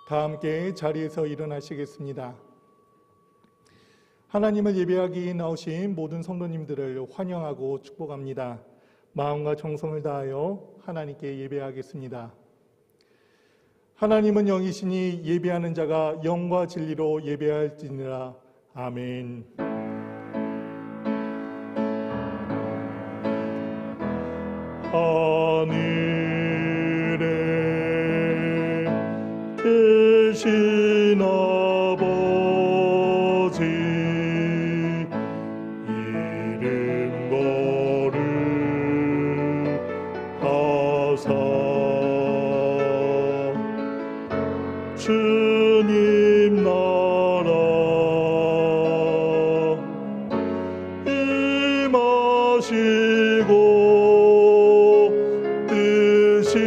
다 함께 자리에서 일어나시겠습니다. 하나님을 예배하기 나오신 모든 성도님들을 환영하고 축복합니다. 마음과 정성을 다하여 하나님께 예배하겠습니다. 하나님은 영이시니 예배하는 자가 영과 진리로 예배할지니라. 아멘. 하늘에 계신 아버지 이름 거룩하사 주님 나라 임하시고 뜻이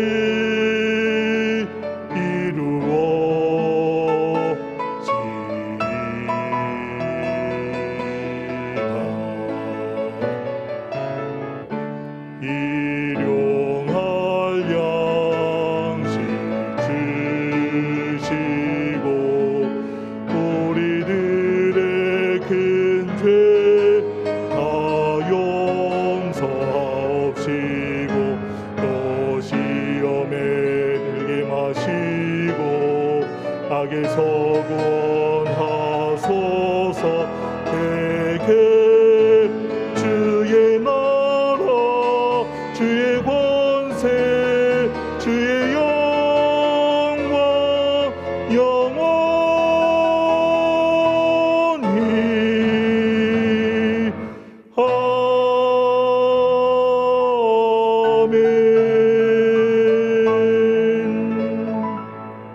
일용할 양식 주시고 우리들의 큰 죄 다 용서하옵시고 또 시험에 들게 마시고 악에서 구원하소서. 대개 주의 나라 주의 권세 주의 영광 영원히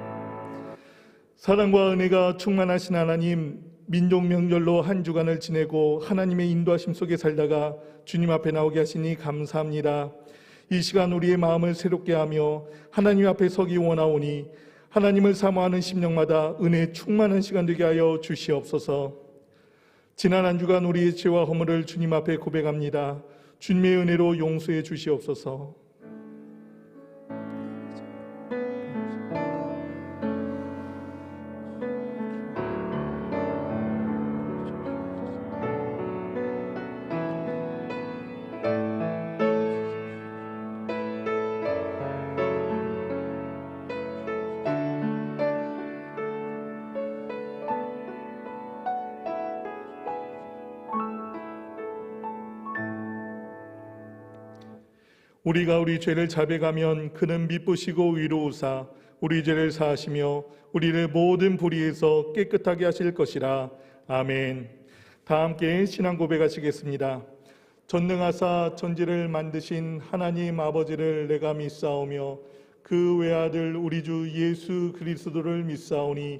아멘. 사랑과 은혜가 충만하신 하나님, 민족 명절로 한 주간을 지내고 하나님의 인도하심 속에 살다가 주님 앞에 나오게 하시니 감사합니다. 이 시간 우리의 마음을 새롭게 하며 하나님 앞에 서기 원하오니 하나님을 사모하는 심령마다 은혜 충만한 시간 되게 하여 주시옵소서. 지난 한 주간 우리의 죄와 허물을 주님 앞에 고백합니다. 주님의 은혜로 용서해 주시옵소서. 우리가 우리 죄를 자백하면 그는 미쁘시고 위로우사 우리 죄를 사하시며 우리를 모든 불의에서 깨끗하게 하실 것이라. 아멘. 다 함께 신앙 고백하시겠습니다. 전능하사 천지를 만드신 하나님 아버지를 내가 믿사오며 그 외아들 우리 주 예수 그리스도를 믿사오니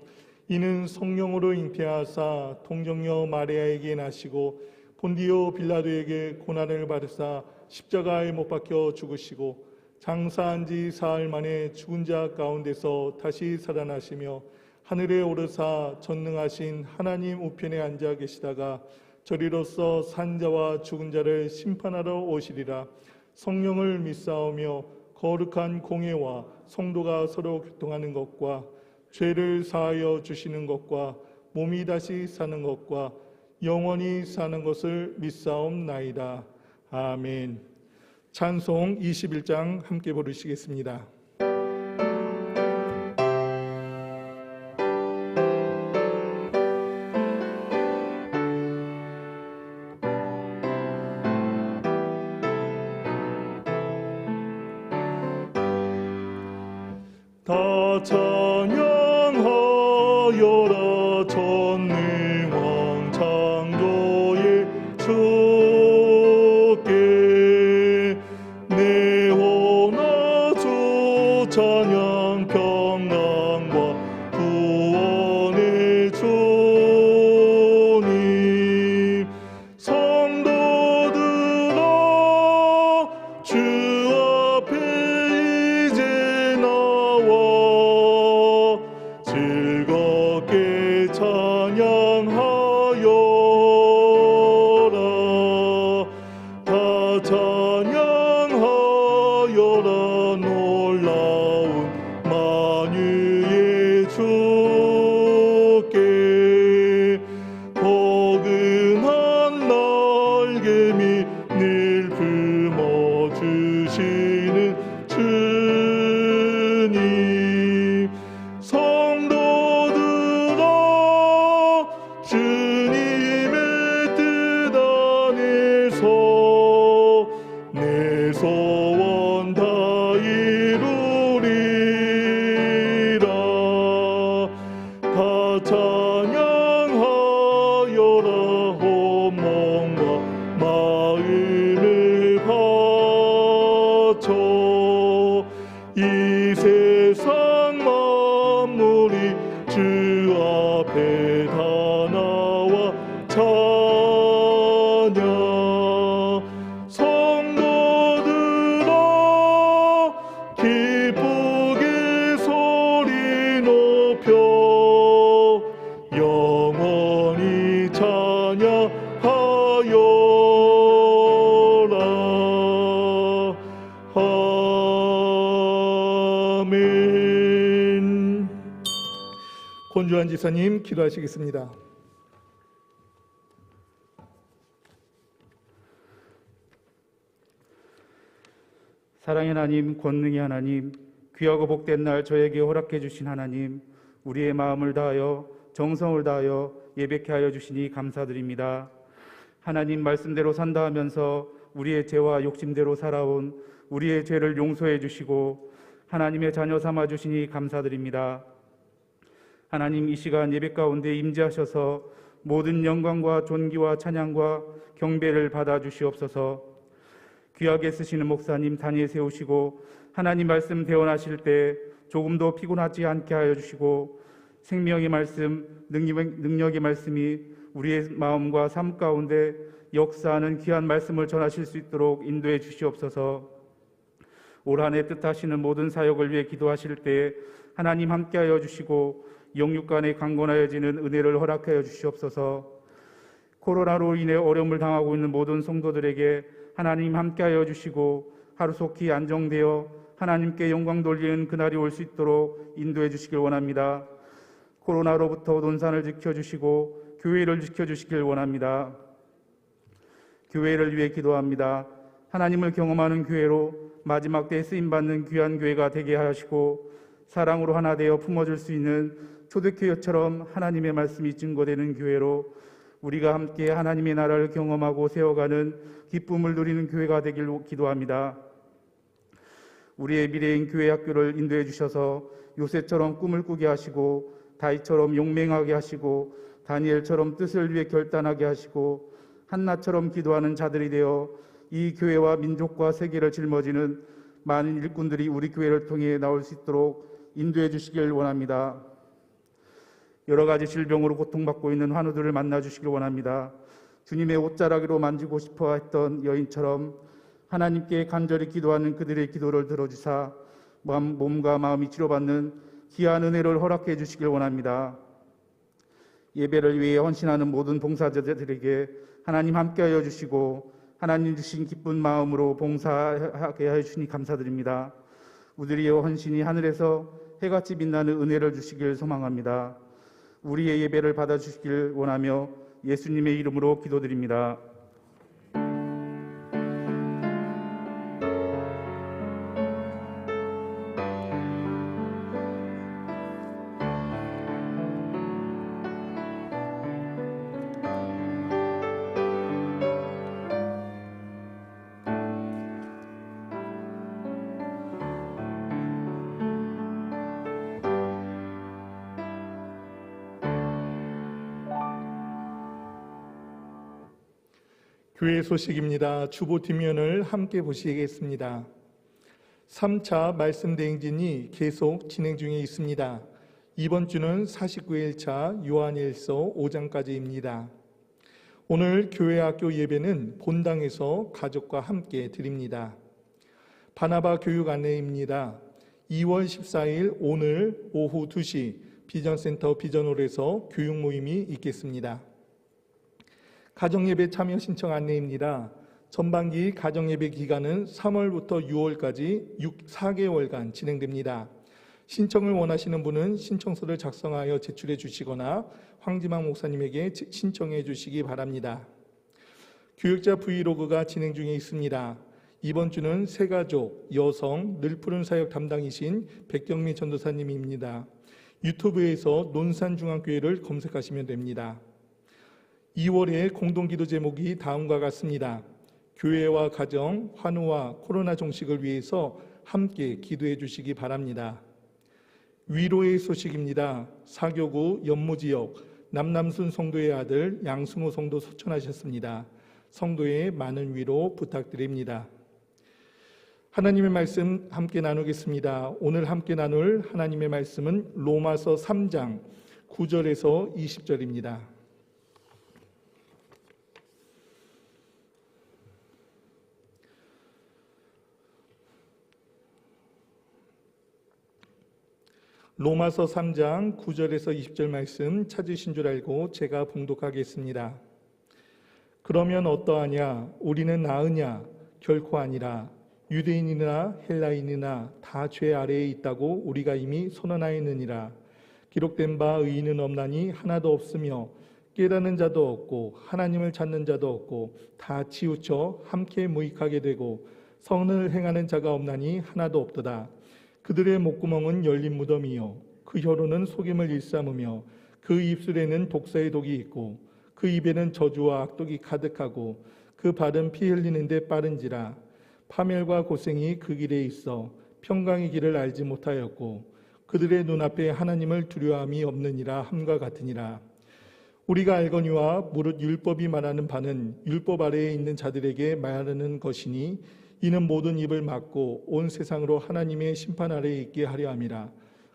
이는 성령으로 잉태하사 동정녀 마리아에게 나시고 본디오 빌라도에게 고난을 받으사 십자가에 못 박혀 죽으시고 장사한 지 사흘 만에 죽은 자 가운데서 다시 살아나시며 하늘에 오르사 전능하신 하나님 우편에 앉아 계시다가 저리로서 산 자와 죽은 자를 심판하러 오시리라. 성령을 믿사오며 거룩한 공회와 성도가 서로 교통하는 것과 죄를 사하여 주시는 것과 몸이 다시 사는 것과 영원히 사는 것을 믿사옵나이다. 아멘. 찬송 21장 함께 부르시겠습니다. 다 찬양하여라 전능왕 창조의 주께 내호나 주 찬양 평강과 구원의 주님 성도들아 주 앞에 이제 나와 즐겁게 주께 포근한 날개 밑을 품어주시는 주님 성도들아 주님의 뜻 안에서 내 소원 다 이루리라 다 찬양하여라 온 몸과 마음을 바쳐 이 세상 만물이 주 앞에 다 나와 찬양 성도들아 기쁘게 소리 높여 영원히 찬양하여라 아멘. 권주한 지사님 기도하시겠습니다. 사랑의 하나님, 권능의 하나님, 귀하고 복된 날 저에게 허락해 주신 하나님, 우리의 마음을 다하여 정성을 다하여 예배케 하여 주시니 감사드립니다. 하나님 말씀대로 산다 하면서 우리의 죄와 욕심대로 살아온 우리의 죄를 용서해 주시고 하나님의 자녀 삼아 주시니 감사드립니다. 하나님 이 시간 예배 가운데 임재하셔서 모든 영광과 존귀와 찬양과 경배를 받아 주시옵소서. 귀하게 쓰시는 목사님 단위에 세우시고 하나님 말씀 대언하실 때 조금도 피곤하지 않게 하여 주시고 생명의 말씀, 능력의 말씀이 우리의 마음과 삶 가운데 역사하는 귀한 말씀을 전하실 수 있도록 인도해 주시옵소서. 올 한 해 뜻하시는 모든 사역을 위해 기도하실 때 하나님 함께하여 주시고 영육간에 강건하여지는 은혜를 허락하여 주시옵소서. 코로나로 인해 어려움을 당하고 있는 모든 성도들에게 하나님 함께하여 주시고 하루속히 안정되어 하나님께 영광 돌리는 그날이 올 수 있도록 인도해 주시길 원합니다. 코로나로부터 논산을 지켜주시고 교회를 지켜주시길 원합니다. 교회를 위해 기도합니다. 하나님을 경험하는 교회로 마지막 때에 쓰임받는 귀한 교회가 되게 하시고 사랑으로 하나 되어 품어줄 수 있는 초대교회처럼 하나님의 말씀이 증거되는 교회로 우리가 함께 하나님의 나라를 경험하고 세워가는 기쁨을 누리는 교회가 되길 기도합니다. 우리의 미래인 교회 학교를 인도해 주셔서 요셉처럼 꿈을 꾸게 하시고 다윗처럼 용맹하게 하시고 다니엘처럼 뜻을 위해 결단하게 하시고 한나처럼 기도하는 자들이 되어 이 교회와 민족과 세계를 짊어지는 많은 일꾼들이 우리 교회를 통해 나올 수 있도록 인도해 주시길 원합니다. 여러 가지 질병으로 고통받고 있는 환우들을 만나 주시길 원합니다. 주님의 옷자락으로 만지고 싶어 했던 여인처럼 하나님께 간절히 기도하는 그들의 기도를 들어주사 몸과 마음이 치료받는 귀한 은혜를 허락해 주시길 원합니다. 예배를 위해 헌신하는 모든 봉사자들에게 하나님 함께하여 주시고 하나님 주신 기쁜 마음으로 봉사하게 해주시니 감사드립니다. 우리의 헌신이 하늘에서 해같이 빛나는 은혜를 주시길 소망합니다. 우리의 예배를 받아주시길 원하며 예수님의 이름으로 기도드립니다. 교회 소식입니다. 주보 뒷면을 함께 보시겠습니다. 3차 말씀 대행진이 계속 진행 중에 있습니다. 이번 주는 49일차 요한일서 5장까지입니다. 오늘 교회 학교 예배는 본당에서 가족과 함께 드립니다. 바나바 교육 안내입니다. 2월 14일 오늘 오후 2시 비전센터 비전홀에서 교육 모임이 있겠습니다. 가정예배 참여 신청 안내입니다. 전반기 가정예배 기간은 3월부터 6월까지 4개월간 진행됩니다. 신청을 원하시는 분은 신청서를 작성하여 제출해 주시거나 황지망 목사님에게 신청해 주시기 바랍니다. 교육자 브이로그가 진행 중에 있습니다. 이번 주는 새가족, 여성, 늘푸른 사역 담당이신 백경미 전도사님입니다. 유튜브에서 논산중앙교회를 검색하시면 됩니다. 2월의 공동기도 제목이 다음과 같습니다. 교회와 가정, 환우와 코로나 종식을 위해서 함께 기도해 주시기 바랍니다. 위로의 소식입니다. 사교구 연무지역 남남순 성도의 아들 양승호 성도 소천하셨습니다. 성도의 많은 위로 부탁드립니다. 하나님의 말씀 함께 나누겠습니다. 오늘 함께 나눌 하나님의 말씀은 로마서 3장 9절에서 20절입니다. 로마서 3장 9절에서 20절 말씀 찾으신 줄 알고 제가 봉독하겠습니다. 그러면 어떠하냐? 우리는 나으냐? 결코 아니라. 유대인이나 헬라인이나 다 죄 아래에 있다고 우리가 이미 선언하였느니라. 기록된 바 의인은 없나니 하나도 없으며 깨닫는 자도 없고 하나님을 찾는 자도 없고 다 치우쳐 함께 무익하게 되고 선을 행하는 자가 없나니 하나도 없도다. 그들의 목구멍은 열린 무덤이요 그 혀로는 속임을 일삼으며 그 입술에는 독사의 독이 있고 그 입에는 저주와 악독이 가득하고 그 발은 피 흘리는 데 빠른지라. 파멸과 고생이 그 길에 있어 평강의 길을 알지 못하였고 그들의 눈앞에 하나님을 두려움이 없느니라 함과 같으니라. 우리가 알거니와 무릇 율법이 말하는 바는 율법 아래에 있는 자들에게 말하는 것이니 이는 모든 입을 막고 온 세상으로 하나님의 심판 아래에 있게 하려 함이라.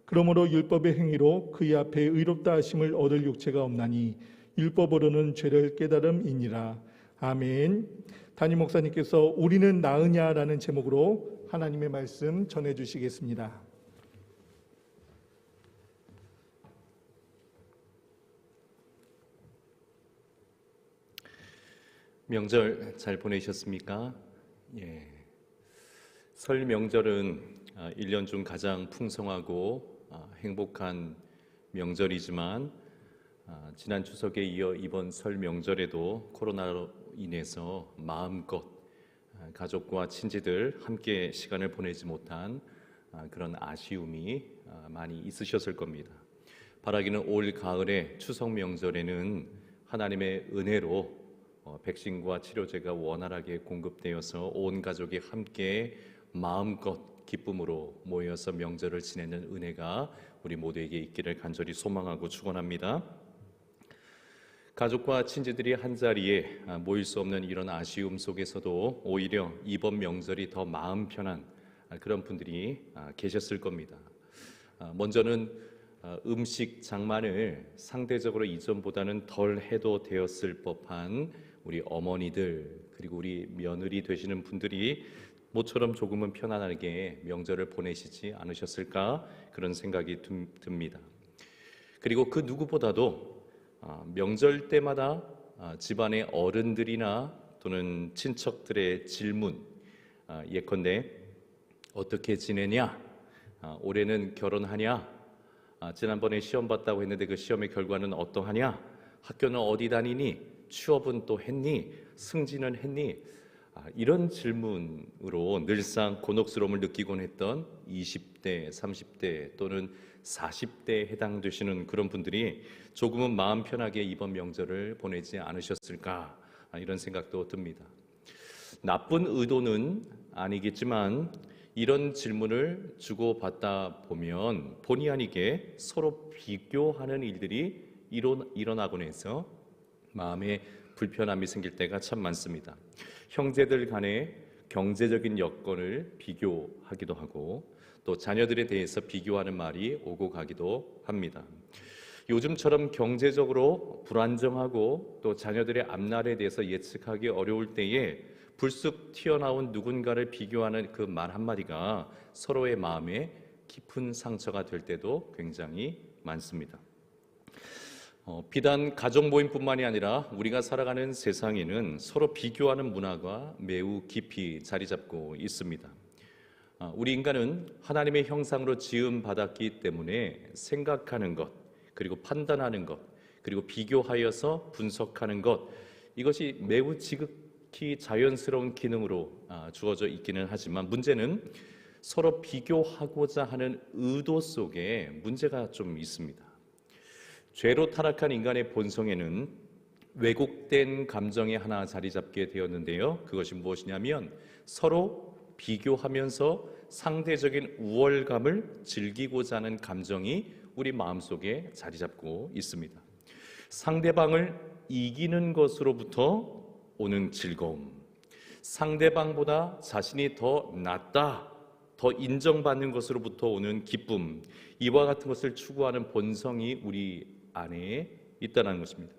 그러므로 율법의 행위로 그의 앞에 의롭다 하심을 얻을 육체가 없나니 율법으로는 죄를 깨달음이니라. 아멘. 담임 목사님께서 우리는 나으냐라는 제목으로 하나님의 말씀 전해주시겠습니다. 명절 잘 보내셨습니까? 예. 설 명절은 1년 중 가장 풍성하고 행복한 명절이지만 지난 추석에 이어 이번 설 명절에도 코로나로 인해서 마음껏 가족과 친지들 함께 시간을 보내지 못한 그런 아쉬움이 많이 있으셨을 겁니다. 바라기는 올 가을의 추석 명절에는 하나님의 은혜로 백신과 치료제가 원활하게 공급되어서 온 가족이 함께 마음껏 기쁨으로 모여서 명절을 지내는 은혜가 우리 모두에게 있기를 간절히 소망하고 축원합니다. 가족과 친지들이 한자리에 모일 수 없는 이런 아쉬움 속에서도 오히려 이번 명절이 더 마음 편한 그런 분들이 계셨을 겁니다. 먼저는 음식 장만을 상대적으로 이전보다는 덜 해도 되었을 법한 우리 어머니들 그리고 우리 며느리 되시는 분들이 모처럼 조금은 편안하게 명절을 보내시지 않으셨을까 그런 생각이 듭니다. 그리고 그 누구보다도 명절 때마다 집안의 어른들이나 또는 친척들의 질문, 예컨대 어떻게 지내냐, 올해는 결혼하냐, 지난번에 시험 봤다고 했는데 그 시험의 결과는 어떠하냐, 학교는 어디 다니니, 취업은 또 했니, 승진은 했니, 이런 질문으로 늘상 곤혹스러움을 느끼곤 했던 20대, 30대 또는 40대에 해당되시는 그런 분들이 조금은 마음 편하게 이번 명절을 보내지 않으셨을까 이런 생각도 듭니다. 나쁜 의도는 아니겠지만 이런 질문을 주고받다 보면 본의 아니게 서로 비교하는 일들이 일어나곤 해서 마음에 불편함이 생길 때가 참 많습니다. 형제들 간의 경제적인 여건을 비교하기도 하고 또 자녀들에 대해서 비교하는 말이 오고 가기도 합니다. 요즘처럼 경제적으로 불안정하고 또 자녀들의 앞날에 대해서 예측하기 어려울 때에 불쑥 튀어나온 누군가를 비교하는 그 말 한마디가 서로의 마음에 깊은 상처가 될 때도 굉장히 많습니다. 비단 가족 모임뿐만이 아니라 우리가 살아가는 세상에는 서로 비교하는 문화가 매우 깊이 자리 잡고 있습니다. 우리 인간은 하나님의 형상으로 지음 받았기 때문에 생각하는 것, 그리고 판단하는 것, 그리고 비교하여서 분석하는 것, 이것이 매우 지극히 자연스러운 기능으로 주어져 있기는 하지만 문제는 서로 비교하고자 하는 의도 속에 문제가 좀 있습니다. 죄로 타락한 인간의 본성에는 왜곡된 감정이 하나 자리 잡게 되었는데요. 그것이 무엇이냐면 서로 비교하면서 상대적인 우월감을 즐기고자 하는 감정이 우리 마음속에 자리 잡고 있습니다. 상대방을 이기는 것으로부터 오는 즐거움, 상대방보다 자신이 더 낫다, 더 인정받는 것으로부터 오는 기쁨, 이와 같은 것을 추구하는 본성이 우리 안에 있다는 것입니다.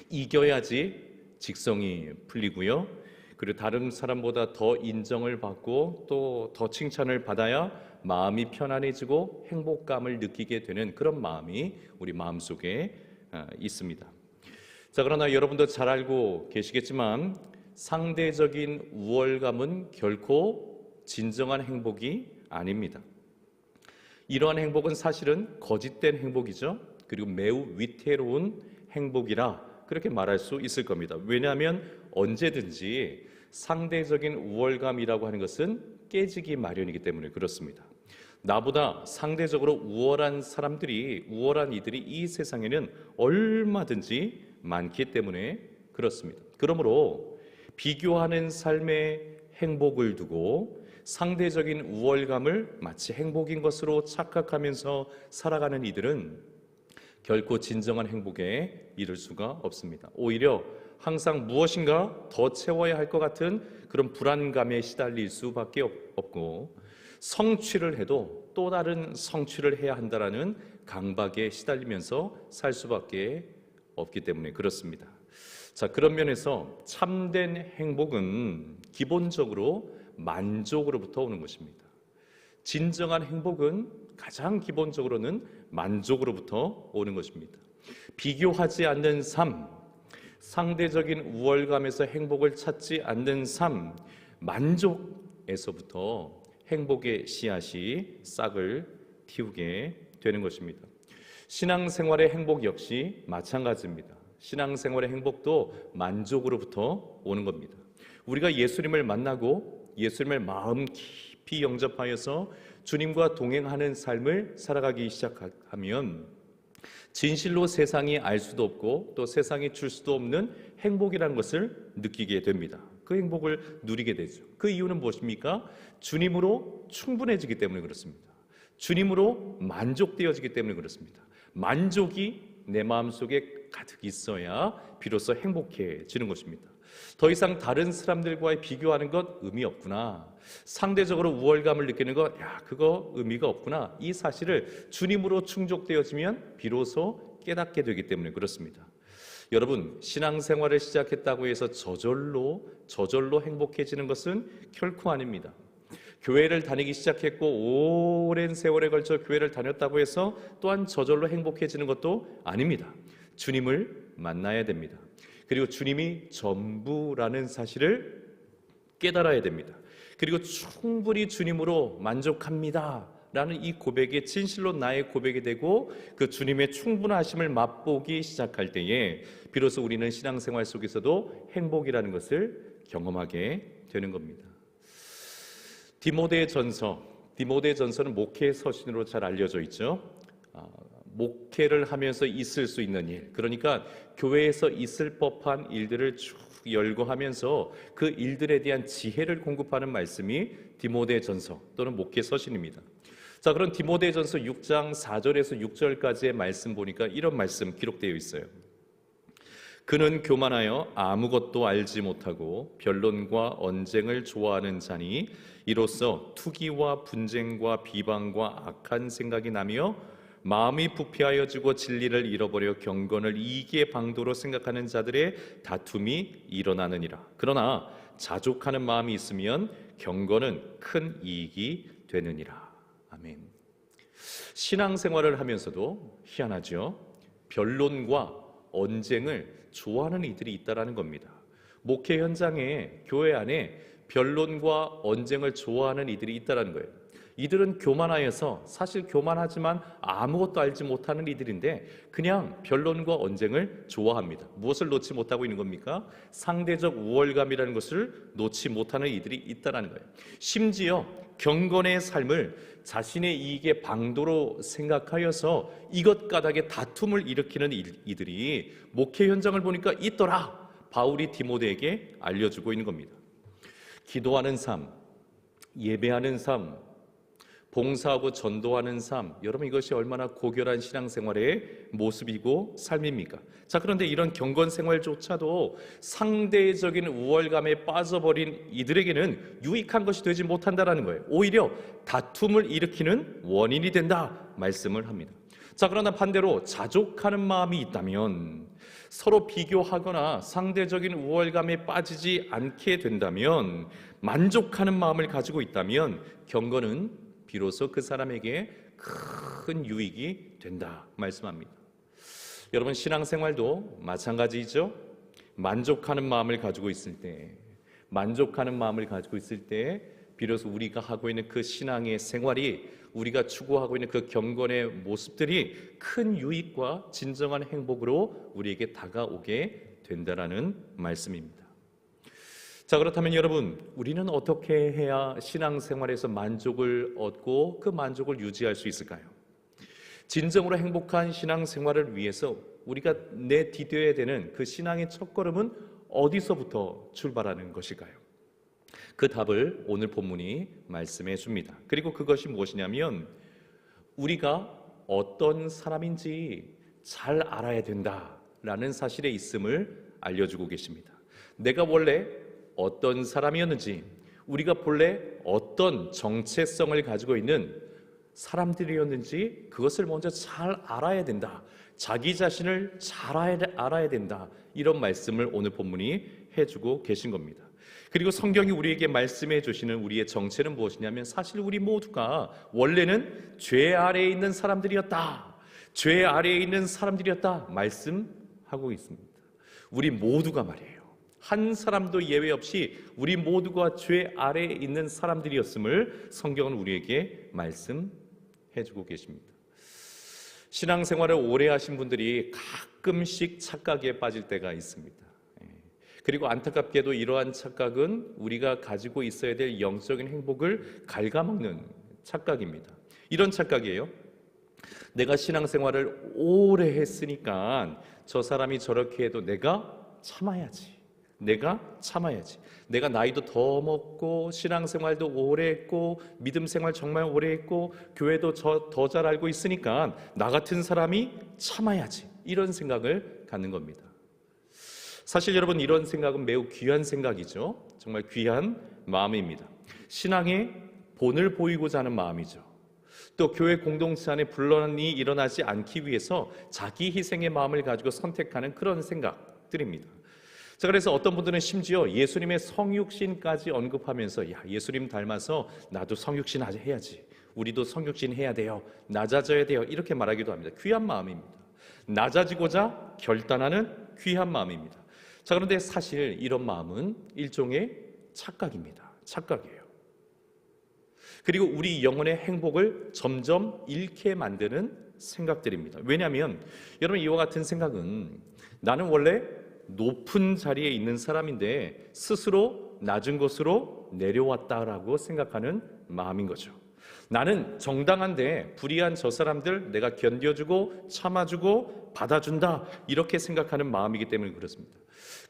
이겨야지 직성이 풀리고요. 그리고 다른 사람보다 더 인정을 받고 또 더 칭찬을 받아야 마음이 편안해지고 행복감을 느끼게 되는 그런 마음이 우리 마음속에 있습니다. 자, 그러나 여러분도 잘 알고 계시겠지만 상대적인 우월감은 결코 진정한 행복이 아닙니다. 이러한 행복은 사실은 거짓된 행복이죠. 그리고 매우 위태로운 행복이라 그렇게 말할 수 있을 겁니다. 왜냐하면 언제든지 상대적인 우월감이라고 하는 것은 깨지기 마련이기 때문에 그렇습니다. 나보다 상대적으로 우월한 이들이 이 세상에는 얼마든지 많기 때문에 그렇습니다. 그러므로 비교하는 삶의 행복을 두고 상대적인 우월감을 마치 행복인 것으로 착각하면서 살아가는 이들은 결코 진정한 행복에 이를 수가 없습니다. 오히려 항상 무엇인가 더 채워야 할 것 같은 그런 불안감에 시달릴 수밖에 없고, 성취를 해도 또 다른 성취를 해야 한다라는 강박에 시달리면서 살 수밖에 없기 때문에 그렇습니다. 자, 그런 면에서 참된 행복은 기본적으로 만족으로부터 오는 것입니다. 진정한 행복은 가장 기본적으로는 만족으로부터 오는 것입니다. 비교하지 않는 삶, 상대적인 우월감에서 행복을 찾지 않는 삶, 만족에서부터 행복의 씨앗이 싹을 틔우게 되는 것입니다. 신앙생활의 행복 역시 마찬가지입니다. 신앙생활의 행복도 만족으로부터 오는 겁니다. 우리가 예수님을 만나고 예수님을 마음 깊이 영접하여서 주님과 동행하는 삶을 살아가기 시작하면 진실로 세상이 알 수도 없고 또 세상이 줄 수도 없는 행복이라는 것을 느끼게 됩니다. 그 행복을 누리게 되죠. 그 이유는 무엇입니까? 주님으로 충분해지기 때문에 그렇습니다. 주님으로 만족되어지기 때문에 그렇습니다. 만족이 내 마음속에 가득 있어야 비로소 행복해지는 것입니다. 더 이상 다른 사람들과의 비교하는 것 의미 없구나. 상대적으로 우월감을 느끼는 것, 그거 의미가 없구나. 이 사실을 주님으로 충족되어지면 비로소 깨닫게 되기 때문에 그렇습니다. 여러분, 신앙생활을 시작했다고 해서 저절로 행복해지는 것은 결코 아닙니다. 교회를 다니기 시작했고 오랜 세월에 걸쳐 교회를 다녔다고 해서 또한 저절로 행복해지는 것도 아닙니다. 주님을 만나야 됩니다. 그리고 주님이 전부라는 사실을 깨달아야 됩니다. 그리고 충분히 주님으로 만족합니다 라는 이 고백이 진실로 나의 고백이 되고 그 주님의 충분하심을 맛보기 시작할 때에 비로소 우리는 신앙생활 속에서도 행복이라는 것을 경험하게 되는 겁니다. 디모데전서는 목회 서신으로 잘 알려져 있죠. 목회를 하면서 있을 수 있는 일, 그러니까 교회에서 있을 법한 일들을 쭉 열거하면서 그 일들에 대한 지혜를 공급하는 말씀이 디모데전서 또는 목회 서신입니다. 자, 그럼 디모데전서 6장 4절에서 6절까지의 말씀 보니까 이런 말씀 기록되어 있어요. 그는 교만하여 아무것도 알지 못하고 변론과 언쟁을 좋아하는 자니 이로써 투기와 분쟁과 비방과 악한 생각이 나며 마음이 부패하여지고 진리를 잃어버려 경건을 이기의 방도로 생각하는 자들의 다툼이 일어나느니라. 그러나 자족하는 마음이 있으면 경건은 큰 이익이 되느니라. 아멘. 신앙생활을 하면서도 희한하죠. 변론과 언쟁을 좋아하는 이들이 있다라는 겁니다. 목회 현장에 교회 안에 변론과 언쟁을 좋아하는 이들이 있다는 거예요. 이들은 교만하여서 사실 교만하지만 아무것도 알지 못하는 이들인데 그냥 변론과 언쟁을 좋아합니다. 무엇을 놓지 못하고 있는 겁니까? 상대적 우월감이라는 것을 놓지 못하는 이들이 있다는 거예요. 심지어 경건의 삶을 자신의 이익의 방도로 생각하여서 이것 가닥에 다툼을 일으키는 이들이 목회 현장을 보니까 있더라. 바울이 디모데에게 알려주고 있는 겁니다. 기도하는 삶, 예배하는 삶, 봉사하고 전도하는 삶, 여러분 이것이 얼마나 고결한 신앙생활의 모습이고 삶입니까? 자, 그런데 이런 경건 생활조차도 상대적인 우월감에 빠져버린 이들에게는 유익한 것이 되지 못한다는 거예요. 오히려 다툼을 일으키는 원인이 된다 말씀을 합니다. 자, 그러나 반대로 자족하는 마음이 있다면, 서로 비교하거나 상대적인 우월감에 빠지지 않게 된다면, 만족하는 마음을 가지고 있다면 경건은 비로소 그 사람에게 큰 유익이 된다 말씀합니다. 여러분 신앙생활도 마찬가지죠. 만족하는 마음을 가지고 있을 때, 비로소 우리가 하고 있는 그 신앙의 생활이, 우리가 추구하고 있는 그 경건의 모습들이 큰 유익과 진정한 행복으로 우리에게 다가오게 된다라는 말씀입니다. 자, 그렇다면 여러분, 우리는 어떻게 해야 신앙생활에서 만족을 얻고 그 만족을 유지할 수 있을까요? 진정으로 행복한 신앙생활을 위해서 우리가 내디뎌야 되는 그 신앙의 첫걸음은 어디서부터 출발하는 것일까요? 그 답을 오늘 본문이 말씀해 줍니다. 그리고 그것이 무엇이냐면, 우리가 어떤 사람인지 잘 알아야 된다라는 사실에 있음을 알려주고 계십니다. 내가 원래 어떤 사람이었는지, 우리가 본래 어떤 정체성을 가지고 있는 사람들이었는지 그것을 먼저 잘 알아야 된다. 자기 자신을 잘 알아야 된다. 이런 말씀을 오늘 본문이 해주고 계신 겁니다. 그리고 성경이 우리에게 말씀해 주시는 우리의 정체는 무엇이냐면, 사실 우리 모두가 원래는 죄 아래에 있는 사람들이었다. 죄 아래에 있는 사람들이었다 말씀하고 있습니다. 우리 모두가 말이에요. 한 사람도 예외 없이 우리 모두가 죄 아래에 있는 사람들이었음을 성경은 우리에게 말씀해주고 계십니다. 신앙생활을 오래 하신 분들이 가끔씩 착각에 빠질 때가 있습니다. 그리고 안타깝게도 이러한 착각은 우리가 가지고 있어야 될 영적인 행복을 갉아먹는 착각입니다. 이런 착각이에요. 내가 신앙생활을 오래 했으니까 저 사람이 저렇게 해도 내가 참아야지. 내가 나이도 더 먹고 신앙생활도 오래 했고 믿음생활 정말 오래 했고 교회도 더 잘 알고 있으니까 나 같은 사람이 참아야지. 이런 생각을 갖는 겁니다. 사실 여러분, 이런 생각은 매우 귀한 생각이죠. 정말 귀한 마음입니다. 신앙의 본을 보이고자 하는 마음이죠. 또 교회 공동체 안에 분란이 일어나지 않기 위해서 자기 희생의 마음을 가지고 선택하는 그런 생각들입니다. 자, 그래서 어떤 분들은 심지어 예수님의 성육신까지 언급하면서, 야, 예수님 닮아서 나도 성육신 해야지, 우리도 성육신 해야 돼요, 낮아져야 돼요, 이렇게 말하기도 합니다. 귀한 마음입니다. 낮아지고자 결단하는 귀한 마음입니다. 자, 그런데 사실 이런 마음은 일종의 착각입니다. 착각이에요. 그리고 우리 영혼의 행복을 점점 잃게 만드는 생각들입니다. 왜냐하면 여러분, 이와 같은 생각은 나는 원래 높은 자리에 있는 사람인데 스스로 낮은 곳으로 내려왔다라고 생각하는 마음인 거죠. 나는 정당한데 불의한 저 사람들 내가 견뎌주고 참아주고 받아준다, 이렇게 생각하는 마음이기 때문에 그렇습니다.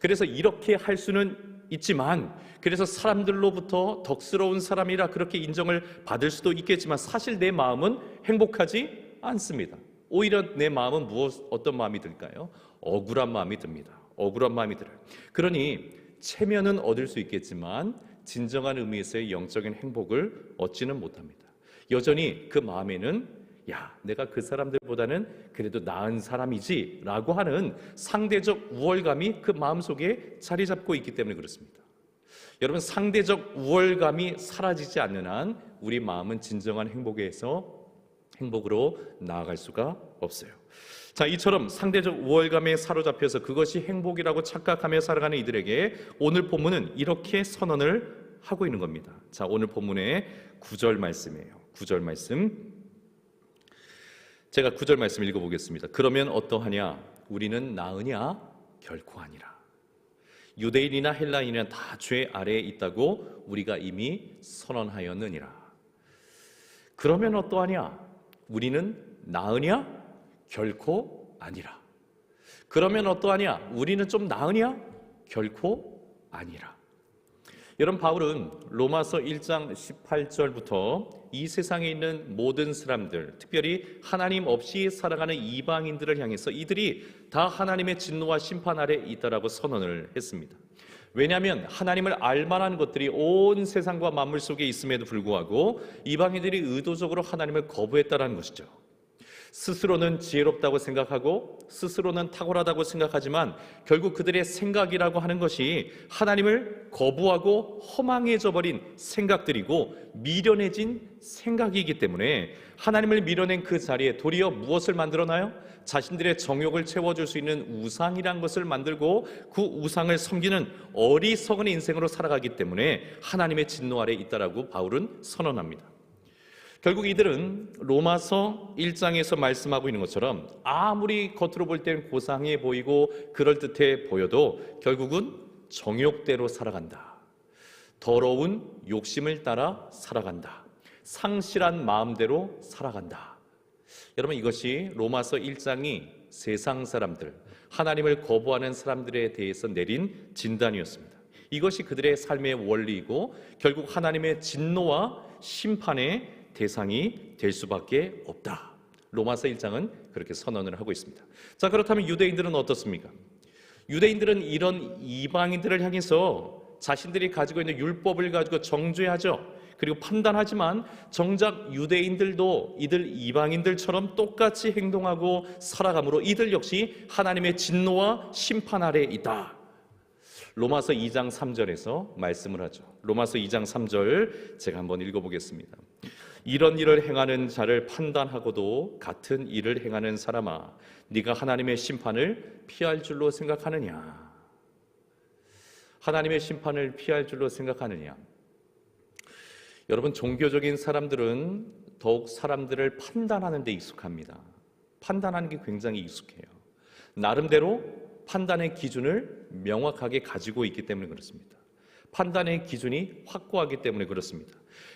그래서 이렇게 할 수는 있지만, 그래서 사람들로부터 덕스러운 사람이라 그렇게 인정을 받을 수도 있겠지만 사실 내 마음은 행복하지 않습니다. 오히려 내 마음은 어떤 마음이 들까요? 억울한 마음이 듭니다. 억울한 마음이 들어요. 그러니 체면은 얻을 수 있겠지만 진정한 의미에서의 영적인 행복을 얻지는 못합니다. 여전히 그 마음에는, 야, 내가 그 사람들보다는 그래도 나은 사람이지 라고 하는 상대적 우월감이 그 마음속에 자리 잡고 있기 때문에 그렇습니다. 여러분, 상대적 우월감이 사라지지 않는 한 우리 마음은 진정한 행복으로 나아갈 수가 없어요. 자, 이처럼 상대적 우월감에 사로잡혀서 그것이 행복이라고 착각하며 살아가는 이들에게 오늘 본문은 이렇게 선언을 하고 있는 겁니다. 자, 오늘 본문의 9절 말씀이에요. 9절 말씀. 제가 9절 말씀 읽어보겠습니다. 그러면 어떠하냐? 우리는 나으냐? 결코 아니라. 유대인이나 헬라인이나 다 죄 아래에 있다고 우리가 이미 선언하였느니라. 그러면 어떠하냐? 우리는 나으냐? 결코 아니라. 그러면 어떠하냐? 우리는 좀 나으냐? 결코 아니라. 여러분, 바울은 로마서 1장 18절부터 이 세상에 있는 모든 사람들, 특별히 하나님 없이 살아가는 이방인들을 향해서 이들이 다 하나님의 진노와 심판 아래 있다라고 선언을 했습니다. 왜냐하면 하나님을 알만한 것들이 온 세상과 만물 속에 있음에도 불구하고 이방인들이 의도적으로 하나님을 거부했다는 것이죠. 스스로는 지혜롭다고 생각하고 스스로는 탁월하다고 생각하지만 결국 그들의 생각이라고 하는 것이 하나님을 거부하고 허망해져 버린 생각들이고 미련해진 생각이기 때문에 하나님을 밀어낸 그 자리에 도리어 무엇을 만들어놔요? 자신들의 정욕을 채워줄 수 있는 우상이란 것을 만들고 그 우상을 섬기는 어리석은 인생으로 살아가기 때문에 하나님의 진노 아래 있다라고 바울은 선언합니다. 결국 이들은 로마서 1장에서 말씀하고 있는 것처럼 아무리 겉으로 볼 때는 고상해 보이고 그럴듯해 보여도 결국은 정욕대로 살아간다. 더러운 욕심을 따라 살아간다. 상실한 마음대로 살아간다. 여러분, 이것이 로마서 1장이 세상 사람들, 하나님을 거부하는 사람들에 대해서 내린 진단이었습니다. 이것이 그들의 삶의 원리이고 결국 하나님의 진노와 심판의 대상이 될 수밖에 없다. 로마서 1장은 그렇게 선언을 하고 있습니다. 자, 그렇다면 유대인들은 어떻습니까? 유대인들은 이런 이방인들을 향해서 자신들이 가지고 있는 율법을 가지고 정죄하죠. 그리고 판단하지만 정작 유대인들도 이들 이방인들처럼 똑같이 행동하고 살아가므로 이들 역시 하나님의 진노와 심판 아래에 있다. 로마서 2장 3절에서 말씀을 하죠. 로마서 2장 3절 제가 한번 읽어보겠습니다. 이런 일을 행하는 자를 판단하고도 같은 일을 행하는 사람아, 네가 하나님의 심판을 피할 줄로 생각하느냐? 하나님의 심판을 피할 줄로 생각하느냐? 여러분, 종교적인 사람들은 더욱 사람들을 판단하는 데 익숙합니다. 판단하는 게 굉장히 익숙해요. 나름대로 판단의 기준을 명확하게 가지고 있기 때문에 그렇습니다. 판단의 기준이 확고하기 때문에 그렇습니다.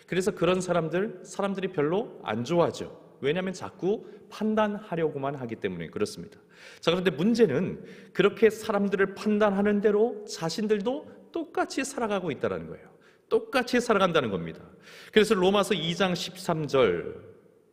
그래서 그런 사람들이 별로 안 좋아하죠. 왜냐하면 자꾸 판단하려고만 하기 때문에 그렇습니다. 자, 그런데 문제는 그렇게 사람들을 판단하는 대로 자신들도 똑같이 살아가고 있다는 거예요. 똑같이 살아간다는 겁니다. 그래서 로마서 2장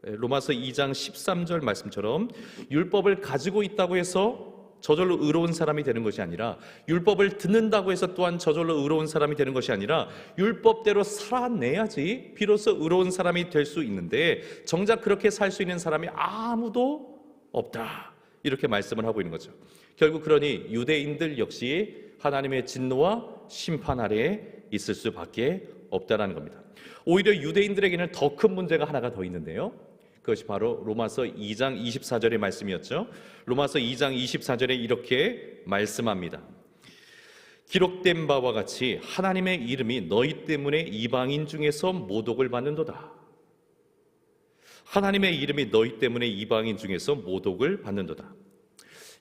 13절 말씀처럼 율법을 가지고 있다고 해서 저절로 의로운 사람이 되는 것이 아니라, 율법을 듣는다고 해서 또한 저절로 의로운 사람이 되는 것이 아니라 율법대로 살아내야지 비로소 의로운 사람이 될 수 있는데 정작 그렇게 살 수 있는 사람이 아무도 없다, 이렇게 말씀을 하고 있는 거죠. 결국 그러니 유대인들 역시 하나님의 진노와 심판 아래에 있을 수밖에 없다는 겁니다. 오히려 유대인들에게는 더 큰 문제가 하나가 더 있는데요, 그것이 바로 로마서 2장 24절의 말씀이었죠. 로마서 2장 24절에 이렇게 말씀합니다. 기록된 바와 같이 하나님의 이름이 너희 때문에 이방인 중에서 모독을 받는도다. 하나님의 이름이 너희 때문에 이방인 중에서 모독을 받는도다.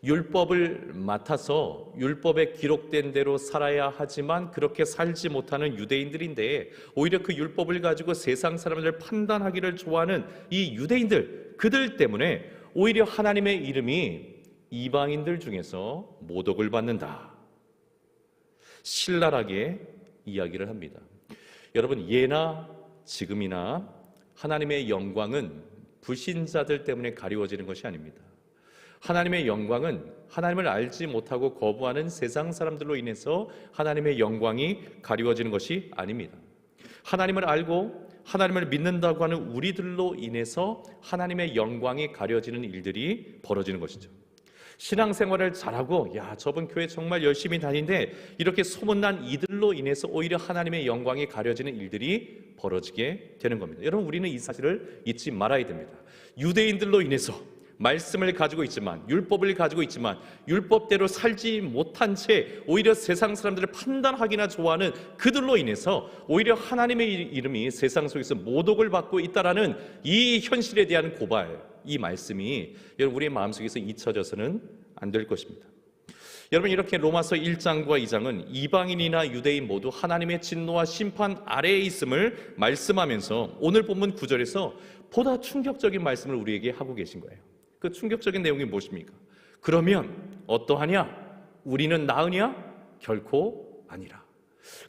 율법을 맡아서 율법에 기록된 대로 살아야 하지만 그렇게 살지 못하는 유대인들인데 오히려 그 율법을 가지고 세상 사람들을 판단하기를 좋아하는 이 유대인들, 그들 때문에 오히려 하나님의 이름이 이방인들 중에서 모독을 받는다. 신랄하게 이야기를 합니다. 여러분, 예나 지금이나 하나님의 영광은 불신자들 때문에 가리워지는 것이 아닙니다. 하나님의 영광은 하나님을 알지 못하고 거부하는 세상 사람들로 인해서 하나님의 영광이 가리워지는 것이 아닙니다. 하나님을 알고 하나님을 믿는다고 하는 우리들로 인해서 하나님의 영광이 가려지는 일들이 벌어지는 것이죠. 신앙생활을 잘하고 저분 교회 정말 열심히 다니는데 이렇게 소문난 이들로 인해서 오히려 하나님의 영광이 가려지는 일들이 벌어지게 되는 겁니다. 여러분, 우리는 이 사실을 잊지 말아야 됩니다. 유대인들로 인해서 말씀을 가지고 있지만, 율법을 가지고 있지만 율법대로 살지 못한 채 오히려 세상 사람들을 판단하기나 좋아하는 그들로 인해서 오히려 하나님의 이름이 세상 속에서 모독을 받고 있다라는 이 현실에 대한 고발, 이 말씀이 여러분 우리의 마음속에서 잊혀져서는 안 될 것입니다. 여러분, 이렇게 로마서 1장과 2장은 이방인이나 유대인 모두 하나님의 진노와 심판 아래에 있음을 말씀하면서 오늘 본문 9절에서 보다 충격적인 말씀을 우리에게 하고 계신 거예요. 그 충격적인 내용이 무엇입니까? 그러면 어떠하냐? 우리는 나으냐? 결코 아니라.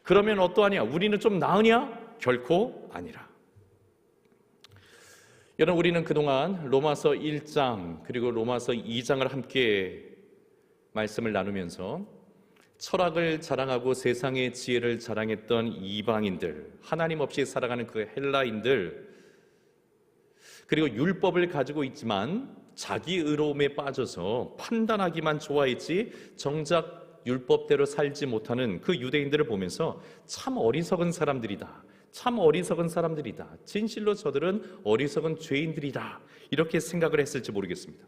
그러면 어떠하냐? 우리는 좀 나으냐? 결코 아니라. 여러분, 우리는 그동안 로마서 1장 그리고 로마서 2장을 함께 말씀을 나누면서 철학을 자랑하고 세상의 지혜를 자랑했던 이방인들, 하나님 없이 살아가는 그 헬라인들, 그리고 율법을 가지고 있지만 자기 의로움에 빠져서 판단하기만 좋아했지 정작 율법대로 살지 못하는 그 유대인들을 보면서 참 어리석은 사람들이다, 참 어리석은 사람들이다, 진실로 저들은 어리석은 죄인들이다, 이렇게 생각을 했을지 모르겠습니다.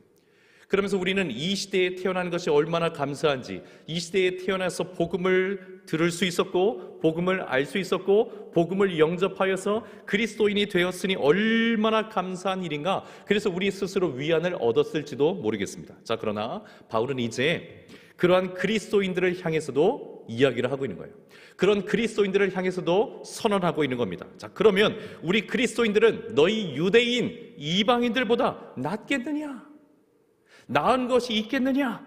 그러면서 우리는 이 시대에 태어난 것이 얼마나 감사한지, 이 시대에 태어나서 복음을 들을 수 있었고 복음을 알 수 있었고 복음을 영접하여서 그리스도인이 되었으니 얼마나 감사한 일인가. 그래서 우리 스스로 위안을 얻었을지도 모르겠습니다. 자, 그러나 바울은 이제 그러한 그리스도인들을 향해서도 이야기를 하고 있는 거예요. 그런 그리스도인들을 향해서도 선언하고 있는 겁니다. 자, 그러면 우리 그리스도인들은 너희 유대인 이방인들보다 낫겠느냐? 나은 것이 있겠느냐?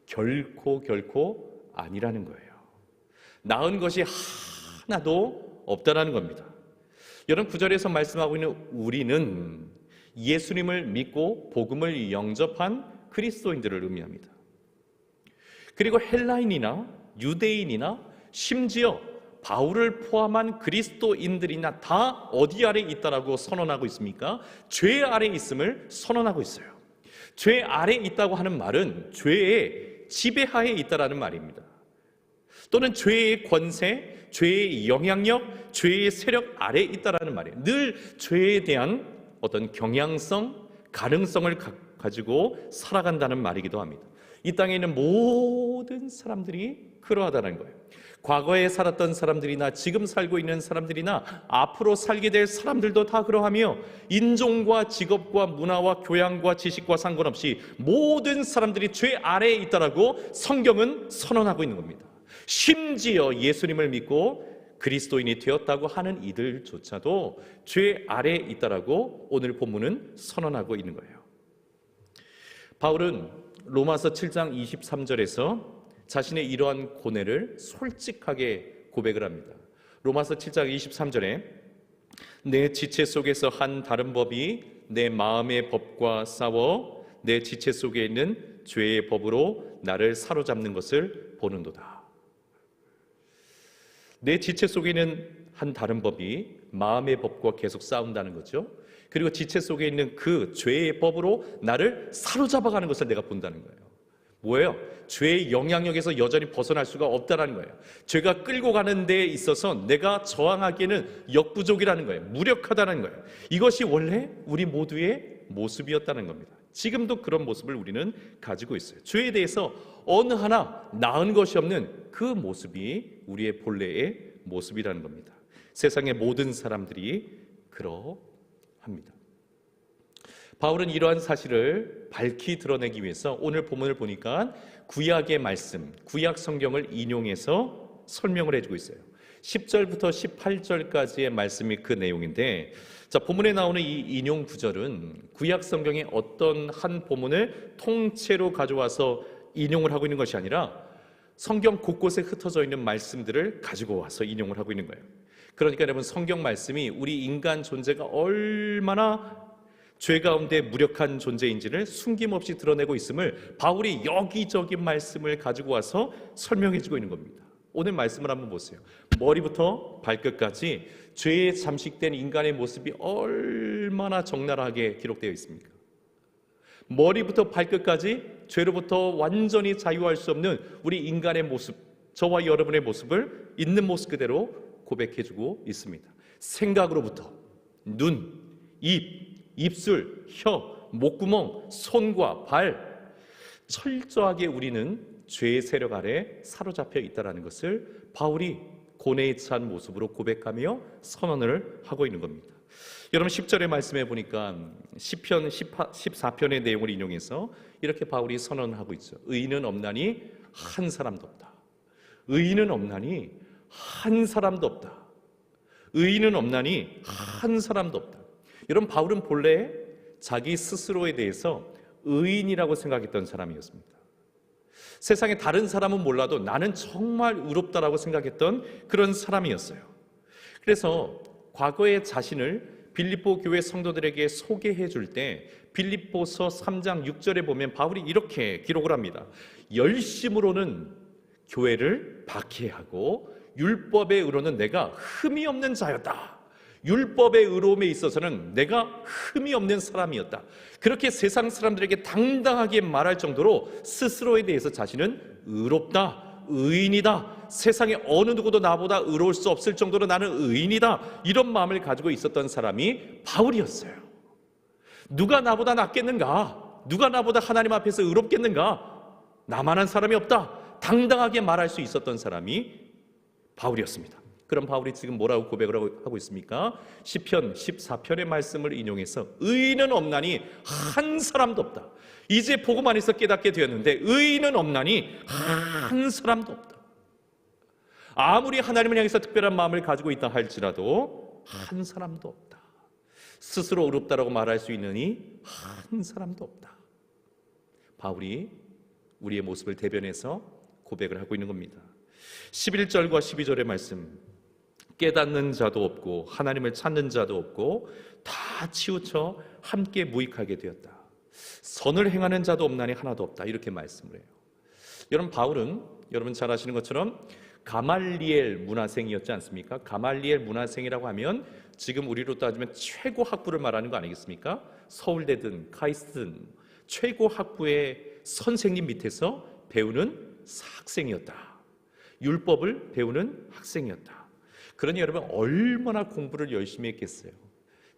결코 아니라는 거예요. 나은 것이 하나도 없다라는 겁니다. 여러분, 9절에서 말씀하고 있는 우리는 예수님을 믿고 복음을 영접한 그리스도인들을 의미합니다. 그리고 헬라인이나 유대인이나 심지어 바울을 포함한 그리스도인들이나 다 어디 아래 있다라고 선언하고 있습니까? 죄 아래 있음을 선언하고 있어요. 죄 아래 있다고 하는 말은 죄의 지배하에 있다라는 말입니다. 또는 죄의 권세, 죄의 영향력, 죄의 세력 아래 있다라는 말이에요. 늘 죄에 대한 어떤 경향성, 가능성을 가지고 살아간다는 말이기도 합니다. 이 땅에 있는 모든 사람들이 그러하다는 거예요. 과거에 살았던 사람들이나 지금 살고 있는 사람들이나 앞으로 살게 될 사람들도 다 그러하며 인종과 직업과 문화와 교양과 지식과 상관없이 모든 사람들이 죄 아래에 있다라고 성경은 선언하고 있는 겁니다. 심지어 예수님을 믿고 그리스도인이 되었다고 하는 이들조차도 죄 아래에 있다라고 오늘 본문은 선언하고 있는 거예요. 바울은 로마서 7장 23절에서 자신의 이러한 고뇌를 솔직하게 고백을 합니다. 로마서 7장 23절에 내 지체 속에서 한 다른 법이 내 마음의 법과 싸워 내 지체 속에 있는 죄의 법으로 나를 사로잡는 것을 보는도다. 내 지체 속에 있는 한 다른 법이 마음의 법과 계속 싸운다는 거죠. 그리고 지체 속에 있는 그 죄의 법으로 나를 사로잡아가는 것을 내가 본다는 거예요. 뭐예요? 죄의 영향력에서 여전히 벗어날 수가 없다는 거예요. 죄가 끌고 가는 데에 있어서 내가 저항하기에는 역부족이라는 거예요. 무력하다는 거예요. 이것이 원래 우리 모두의 모습이었다는 겁니다. 지금도 그런 모습을 우리는 가지고 있어요. 죄에 대해서 어느 하나 나은 것이 없는 그 모습이 우리의 본래의 모습이라는 겁니다. 세상의 모든 사람들이 그러합니다. 바울은 이러한 사실을 밝히 드러내기 위해서 오늘 본문을 보니까 구약의 말씀, 구약 성경을 인용해서 설명을 해주고 있어요. 10절부터 18절까지의 말씀이 그 내용인데, 자, 본문에 나오는 이 인용 구절은 구약 성경의 어떤 한 본문을 통째로 가져와서 인용을 하고 있는 것이 아니라 성경 곳곳에 흩어져 있는 말씀들을 가지고 와서 인용을 하고 있는 거예요. 그러니까 여러분, 성경 말씀이 우리 인간 존재가 얼마나 죄 가운데 무력한 존재인지를 숨김없이 드러내고 있음을 바울이 여기저기 말씀을 가지고 와서 설명해주고 있는 겁니다. 오늘 말씀을 한번 보세요. 머리부터 발끝까지 죄에 잠식된 인간의 모습이 얼마나 적나라하게 기록되어 있습니까? 머리부터 발끝까지 죄로부터 완전히 자유할 수 없는 우리 인간의 모습, 저와 여러분의 모습을 있는 모습 그대로 고백해주고 있습니다. 생각으로부터 눈, 입, 입술, 혀, 목구멍, 손과 발, 철저하게 우리는 죄의 세력 아래 사로잡혀 있다는 것을 바울이 고뇌에 찬 모습으로 고백하며 선언을 하고 있는 겁니다. 여러분 10절의 말씀에 보니까 시편 14편의 내용을 인용해서 이렇게 바울이 선언하고 있죠. 의인은 없나니 한 사람도 없다. 의인은 없나니 한 사람도 없다. 의인은 없나니 한 사람도 없다. 여러분 바울은 본래 자기 스스로에 대해서 의인이라고 생각했던 사람이었습니다. 세상에 다른 사람은 몰라도 나는 정말 의롭다라고 생각했던 그런 사람이었어요. 그래서 과거의 자신을 빌립보 교회 성도들에게 소개해 줄 때 빌립보서 3장 6절에 보면 바울이 이렇게 기록을 합니다. 열심으로는 교회를 박해하고 율법의 의로는 내가 흠이 없는 자였다. 율법의 의로움에 있어서는 내가 흠이 없는 사람이었다. 그렇게 세상 사람들에게 당당하게 말할 정도로 스스로에 대해서 자신은 의롭다, 의인이다, 세상에 어느 누구도 나보다 의로울 수 없을 정도로 나는 의인이다, 이런 마음을 가지고 있었던 사람이 바울이었어요. 누가 나보다 낫겠는가? 누가 나보다 하나님 앞에서 의롭겠는가? 나만한 사람이 없다, 당당하게 말할 수 있었던 사람이 바울이었습니다. 그럼 바울이 지금 뭐라고 고백을 하고 있습니까? 시편 14편의 말씀을 인용해서 의인은 없나니 한 사람도 없다. 이제 복음 안에서 깨닫게 되었는데 의인은 없나니 한 사람도 없다. 아무리 하나님을 향해서 특별한 마음을 가지고 있다 할지라도 한 사람도 없다. 스스로 의롭다라고 말할 수 있느니 한 사람도 없다. 바울이 우리의 모습을 대변해서 고백을 하고 있는 겁니다. 11절과 12절의 말씀, 깨닫는 자도 없고 하나님을 찾는 자도 없고 다 치우쳐 함께 무익하게 되었다. 선을 행하는 자도 없나니 하나도 없다. 이렇게 말씀을 해요. 여러분 바울은 여러분 잘 아시는 것처럼 가말리엘 문화생이었지 않습니까? 가말리엘 문화생이라고 하면 지금 우리로 따지면 최고 학부를 말하는 거 아니겠습니까? 서울대든 카이스트든 최고 학부의 선생님 밑에서 배우는 학생이었다. 율법을 배우는 학생이었다. 그러니 여러분 얼마나 공부를 열심히 했겠어요.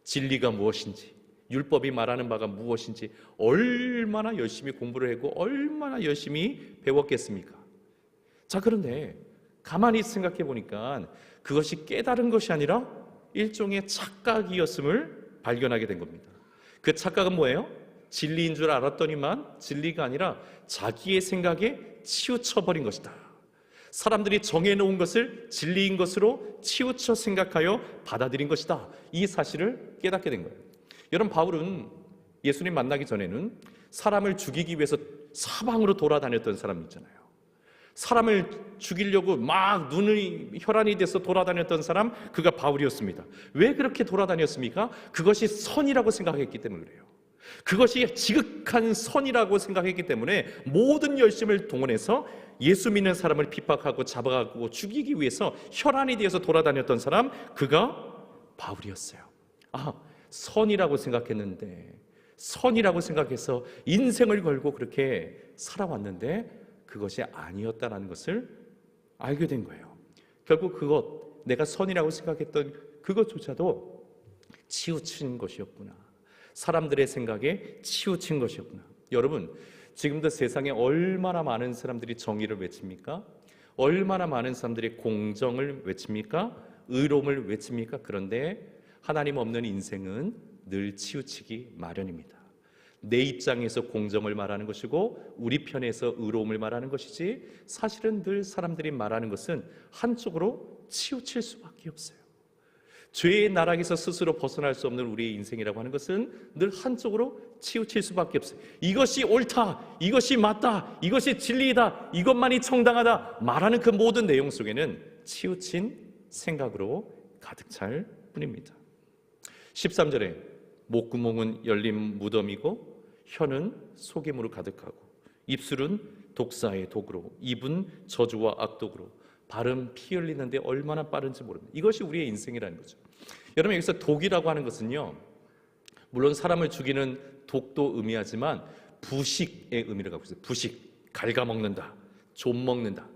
진리가 무엇인지, 율법이 말하는 바가 무엇인지 얼마나 열심히 공부를 했고 얼마나 열심히 배웠겠습니까? 자, 그런데 가만히 생각해 보니까 그것이 깨달은 것이 아니라 일종의 착각이었음을 발견하게 된 겁니다. 그 착각은 뭐예요? 진리인 줄 알았더니만 진리가 아니라 자기의 생각에 치우쳐버린 것이다. 사람들이 정해놓은 것을 진리인 것으로 치우쳐 생각하여 받아들인 것이다. 이 사실을 깨닫게 된 거예요. 여러분 바울은 예수님 만나기 전에는 사람을 죽이기 위해서 사방으로 돌아다녔던 사람 있잖아요. 사람을 죽이려고 막 눈이 혈안이 돼서 돌아다녔던 사람, 그가 바울이었습니다. 왜 그렇게 돌아다녔습니까? 그것이 선이라고 생각했기 때문에 그래요. 그것이 지극한 선이라고 생각했기 때문에 모든 열심을 동원해서 예수 믿는 사람을 핍박하고 잡아가고 죽이기 위해서 혈안이 되어서 돌아다녔던 사람, 그가 바울이었어요. 선이라고 생각했는데, 선이라고 생각해서 인생을 걸고 그렇게 살아왔는데 그것이 아니었다는 것을 알게 된 거예요. 결국 그것, 내가 선이라고 생각했던 그것조차도 치우친 것이었구나. 사람들의 생각에 치우친 것이었구나. 여러분, 지금도 세상에 얼마나 많은 사람들이 정의를 외칩니까? 얼마나 많은 사람들이 공정을 외칩니까? 의로움을 외칩니까? 그런데 하나님 없는 인생은 늘 치우치기 마련입니다. 내 입장에서 공정을 말하는 것이고 우리 편에서 의로움을 말하는 것이지, 사실은 늘 사람들이 말하는 것은 한쪽으로 치우칠 수밖에 없어요. 죄의 나락에서 스스로 벗어날 수 없는 우리의 인생이라고 하는 것은 늘 한쪽으로 치우칠 수밖에 없어요. 이것이 옳다, 이것이 맞다, 이것이 진리이다, 이것만이 정당하다 말하는 그 모든 내용 속에는 치우친 생각으로 가득 찰 뿐입니다. 13절에 목구멍은 열린 무덤이고 혀는 속임으로 가득하고 입술은 독사의 독으로 입은 저주와 악독으로 발은 피 흘리는데 얼마나 빠른지 모릅니다. 이것이 우리의 인생이라는 거죠. 여러분, 여기서 독이라고 하는 것은요, 물론 사람을 죽이는 독도 의미하지만 부식의 의미를 갖고 있어요. 부식, 갉아먹는다, 좀먹는다.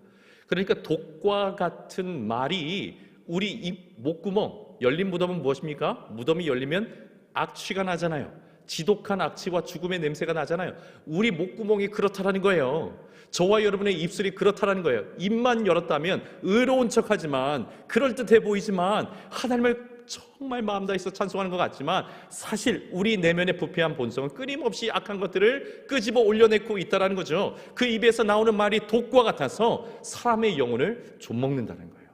그러니까 독과 같은 말이 우리 입 목구멍, 열린 무덤은 무엇입니까? 무덤이 열리면 악취가 나잖아요. 지독한 악취와 죽음의 냄새가 나잖아요. 우리 목구멍이 그렇다라는 거예요. 저와 여러분의 입술이 그렇다라는 거예요. 입만 열었다면 의로운 척하지만, 그럴듯해 보이지만, 하나님을 정말 마음 다해서 찬송하는 것 같지만, 사실 우리 내면의 부패한 본성은 끊임없이 악한 것들을 끄집어 올려내고 있다는 거죠. 그 입에서 나오는 말이 독과 같아서 사람의 영혼을 좀먹는다는 거예요.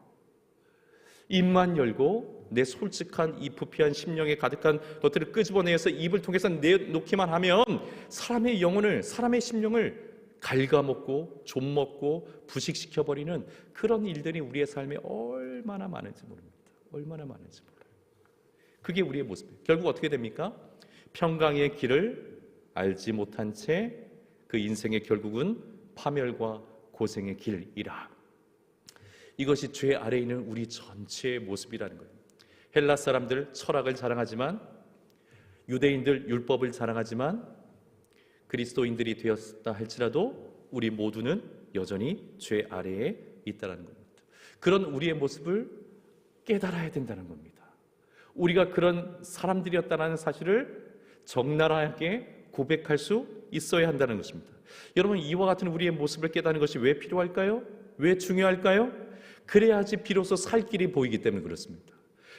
입만 열고 내 솔직한 이 부패한 심령에 가득한 것들을 끄집어내서 입을 통해서 내놓기만 하면 사람의 영혼을, 사람의 심령을 갉아먹고 좀먹고 부식시켜버리는 그런 일들이 우리의 삶에 얼마나 많은지 모릅니다. 얼마나 많은지 몰라요. 그게 우리의 모습이에요. 결국 어떻게 됩니까? 평강의 길을 알지 못한 채 그 인생의 결국은 파멸과 고생의 길이라. 이것이 죄 아래에 있는 우리 전체의 모습이라는 거예요. 헬라 사람들 철학을 자랑하지만, 유대인들 율법을 자랑하지만, 그리스도인들이 되었다 할지라도 우리 모두는 여전히 죄 아래에 있다는 겁니다. 그런 우리의 모습을 깨달아야 된다는 겁니다. 우리가 그런 사람들이었다는 사실을 적나라하게 고백할 수 있어야 한다는 것입니다. 여러분, 이와 같은 우리의 모습을 깨닫는 것이 왜 필요할까요? 왜 중요할까요? 그래야지 비로소 살 길이 보이기 때문에 그렇습니다.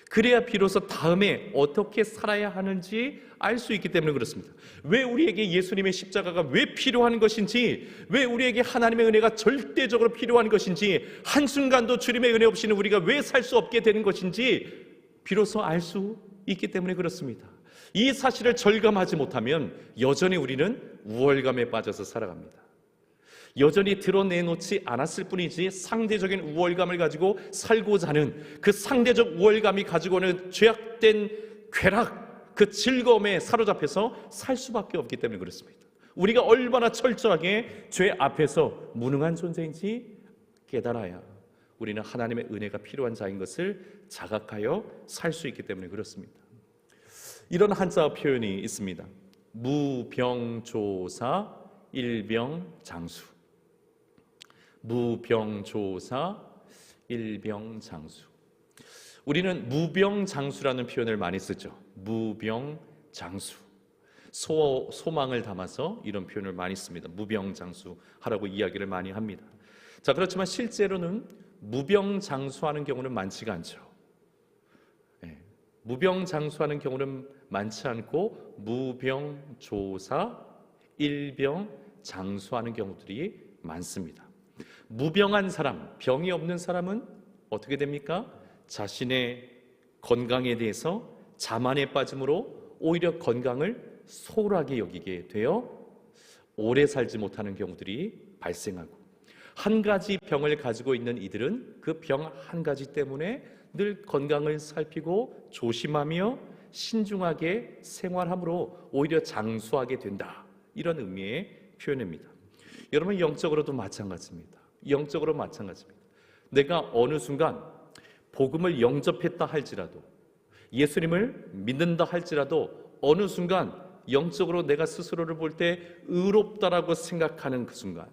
그래야 비로소 다음에 어떻게 살아야 하는지 알 수 있기 때문에 그렇습니다. 왜 우리에게 예수님의 십자가가 왜 필요한 것인지, 왜 우리에게 하나님의 은혜가 절대적으로 필요한 것인지, 한순간도 주님의 은혜 없이는 우리가 왜 살 수 없게 되는 것인지 비로소 알 수 있기 때문에 그렇습니다. 이 사실을 절감하지 못하면 여전히 우리는 우월감에 빠져서 살아갑니다. 여전히 드러내놓지 않았을 뿐이지 상대적인 우월감을 가지고 살고자 하는 그 상대적 우월감이 가지고 오는 죄악된 쾌락, 그 즐거움에 사로잡혀서 살 수밖에 없기 때문에 그렇습니다. 우리가 얼마나 철저하게 죄 앞에서 무능한 존재인지 깨달아야 우리는 하나님의 은혜가 필요한 자인 것을 자각하여 살 수 있기 때문에 그렇습니다. 이런 한자어 표현이 있습니다. 무병조사 일병장수. 무병조사 일병장수. 우리는 무병장수라는 표현을 많이 쓰죠. 무병장수. 소망을 담아서 이런 표현을 많이 씁니다. 무병장수하라고 이야기를 많이 합니다. 자, 그렇지만 실제로는 무병장수하는 경우는 많지가 않죠. 무병장수하는 경우는 많지 않고 무병조사 일병장수하는 경우들이 많습니다. 무병한 사람, 병이 없는 사람은 어떻게 됩니까? 자신의 건강에 대해서 자만에 빠짐으로 오히려 건강을 소홀하게 여기게 되어 오래 살지 못하는 경우들이 발생하고, 한 가지 병을 가지고 있는 이들은 그 병 한 가지 때문에 늘 건강을 살피고 조심하며 신중하게 생활함으로 오히려 장수하게 된다. 이런 의미의 표현입니다. 여러분, 영적으로도 마찬가지입니다. 영적으로 마찬가지입니다. 내가 어느 순간 복음을 영접했다 할지라도, 예수님을 믿는다 할지라도 어느 순간 영적으로 내가 스스로를 볼 때 의롭다라고 생각하는 그 순간,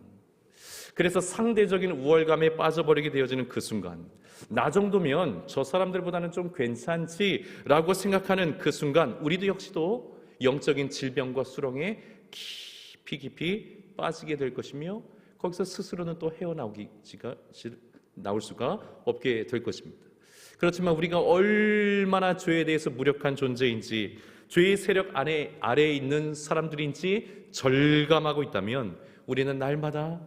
그래서 상대적인 우월감에 빠져버리게 되어지는 그 순간, 나 정도면 저 사람들보다는 좀 괜찮지라고 생각하는 그 순간, 우리도 역시도 영적인 질병과 수렁에 깊이 빠지게 될 것이며, 거기서 스스로는 또 나올 수가 없게 될 것입니다. 그렇지만 우리가 얼마나 죄에 대해서 무력한 존재인지, 죄의 세력 아래에 있는 사람들인지 절감하고 있다면, 우리는 날마다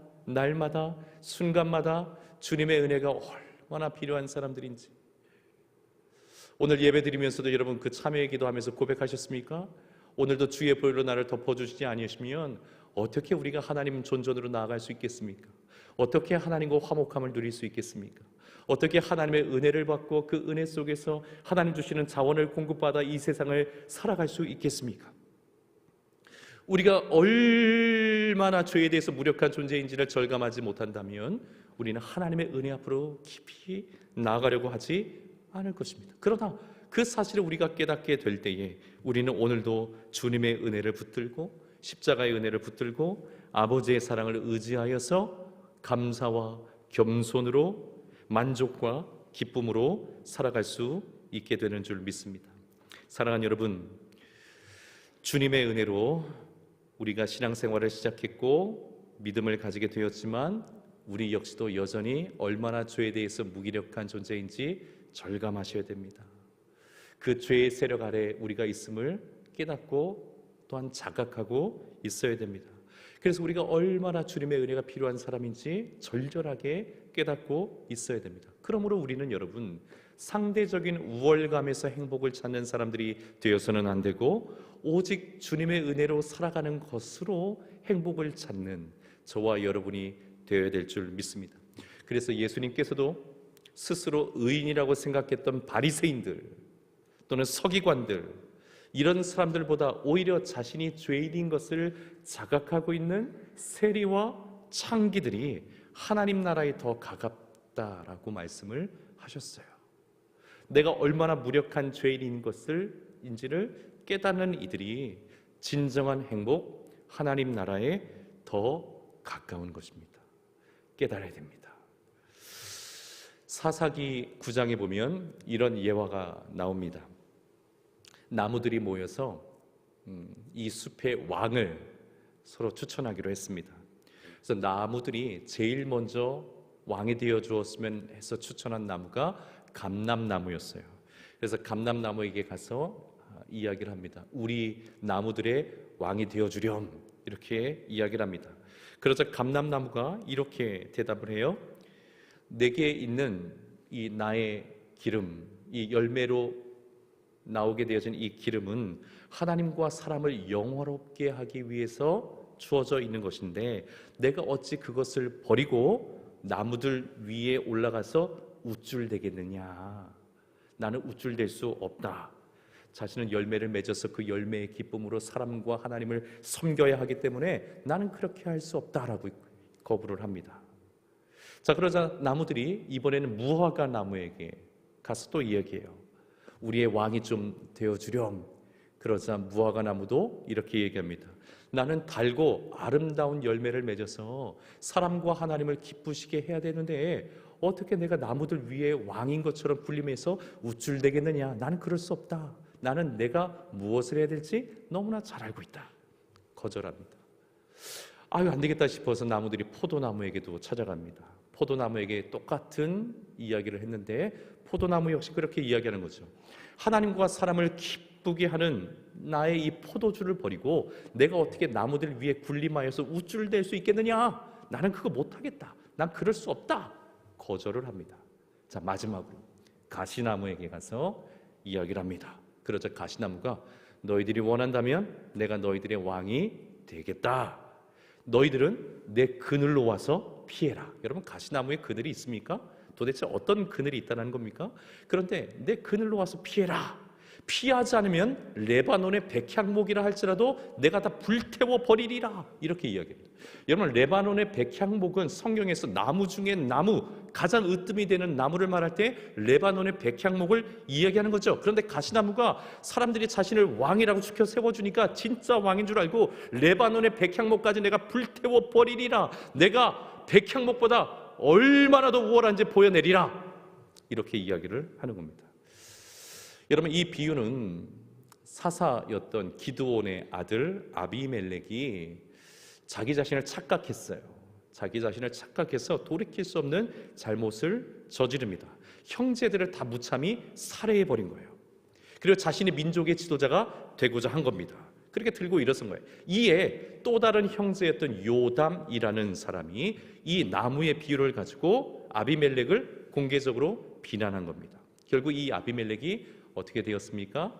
순간마다 주님의 은혜가 얼마나 필요한 사람들인지. 오늘 예배드리면서도 여러분 그 참회의 기도하면서 고백하셨습니까? 오늘도 주의 보혈로 나를 덮어주시지 아니하시면 어떻게 우리가 하나님 존전으로 나아갈 수 있겠습니까? 어떻게 하나님과 화목함을 누릴 수 있겠습니까? 어떻게 하나님의 은혜를 받고 그 은혜 속에서 하나님 주시는 자원을 공급받아 이 세상을 살아갈 수 있겠습니까? 우리가 얼마나 죄에 대해서 무력한 존재인지를 절감하지 못한다면 우리는 하나님의 은혜 앞으로 깊이 나아가려고 하지 않을 것입니다. 그러나 그 사실을 우리가 깨닫게 될 때에 우리는 오늘도 주님의 은혜를 붙들고 십자가의 은혜를 붙들고 아버지의 사랑을 의지하여서 감사와 겸손으로 만족과 기쁨으로 살아갈 수 있게 되는 줄 믿습니다. 사랑하는 여러분, 주님의 은혜로 우리가 신앙생활을 시작했고 믿음을 가지게 되었지만 우리 역시도 여전히 얼마나 죄에 대해서 무기력한 존재인지 절감하셔야 됩니다. 그 죄의 세력 아래 우리가 있음을 깨닫고 또한 자각하고 있어야 됩니다. 그래서 우리가 얼마나 주님의 은혜가 필요한 사람인지 절절하게 깨닫고 있어야 됩니다. 그러므로 우리는 여러분, 상대적인 우월감에서 행복을 찾는 사람들이 되어서는 안 되고 오직 주님의 은혜로 살아가는 것으로 행복을 찾는 저와 여러분이 되어야 될 줄 믿습니다. 그래서 예수님께서도 스스로 의인이라고 생각했던 바리새인들 또는 서기관들, 이런 사람들보다 오히려 자신이 죄인인 것을 자각하고 있는 세리와 창기들이 하나님 나라에 더 가깝다라고 말씀을 하셨어요. 내가 얼마나 무력한 죄인인 인지를 깨닫는 이들이 진정한 행복, 하나님 나라에 더 가까운 것입니다. 깨달아야 됩니다. 사사기 9장에 보면 이런 예화가 나옵니다. 나무들이 모여서 이 숲의 왕을 서로 추천하기로 했습니다. 그래서 나무들이 제일 먼저 왕이 되어 주었으면 해서 추천한 나무가 감람나무였어요. 그래서 감람나무에게 가서 이야기를 합니다. 우리 나무들의 왕이 되어 주렴, 이렇게 이야기를 합니다. 그러자 감람나무가 이렇게 대답을 해요. 내게 있는 이 나의 기름, 이 열매로 나오게 되어진 이 기름은 하나님과 사람을 영화롭게 하기 위해서 주어져 있는 것인데 내가 어찌 그것을 버리고 나무들 위에 올라가서 우쭐대겠느냐. 나는 우쭐댈 수 없다. 자신은 열매를 맺어서 그 열매의 기쁨으로 사람과 하나님을 섬겨야 하기 때문에 나는 그렇게 할 수 없다라고 거부를 합니다. 자, 그러자 나무들이 이번에는 무화과 나무에게 가서 또 이야기해요. 우리의 왕이 좀 되어주렴. 그러자 무화과 나무도 이렇게 얘기합니다. 나는 달고 아름다운 열매를 맺어서 사람과 하나님을 기쁘시게 해야 되는데 어떻게 내가 나무들 위에 왕인 것처럼 불리면서 우쭐대겠느냐. 나는 그럴 수 없다. 나는 내가 무엇을 해야 될지 너무나 잘 알고 있다. 거절합니다. 아유, 안 되겠다 싶어서 나무들이 포도나무에게도 찾아갑니다. 포도나무에게 똑같은 이야기를 했는데 포도나무 역시 그렇게 이야기하는 거죠. 하나님과 사람을 기쁘게 하는 나의 이 포도주를 버리고 내가 어떻게 나무들 위에 군림하여서 우쭐댈 수 있겠느냐. 나는 그거 못하겠다. 난 그럴 수 없다. 거절을 합니다. 자, 마지막으로 가시나무에게 가서 이야기를 합니다. 그러자 가시나무가 너희들이 원한다면 내가 너희들의 왕이 되겠다. 너희들은 내 그늘로 와서 피해라. 여러분, 가시나무에 그늘이 있습니까? 도대체 어떤 그늘이 있다는 겁니까? 그런데 내 그늘로 와서 피해라. 피하지 않으면 레바논의 백향목이라 할지라도 내가 다 불태워 버리리라. 이렇게 이야기합니다. 여러분, 레바논의 백향목은 성경에서 나무 중에 나무, 가장 으뜸이 되는 나무를 말할 때 레바논의 백향목을 이야기하는 거죠. 그런데 가시나무가 사람들이 자신을 왕이라고 추켜 세워주니까 진짜 왕인 줄 알고 레바논의 백향목까지 내가 불태워 버리리라. 내가 백향목보다 얼마나 더 우월한지 보여내리라. 이렇게 이야기를 하는 겁니다. 여러분, 이 비유는 사사였던 기드온의 아들 아비멜렉이 자기 자신을 착각했어요. 자기 자신을 착각해서 돌이킬 수 없는 잘못을 저지릅니다. 형제들을 다 무참히 살해해버린 거예요. 그리고 자신이 민족의 지도자가 되고자 한 겁니다. 그렇게 들고 일어선 거예요. 이에 또 다른 형제였던 요담이라는 사람이 이 나무의 비유를 가지고 아비멜렉을 공개적으로 비난한 겁니다. 결국 이 아비멜렉이 어떻게 되었습니까?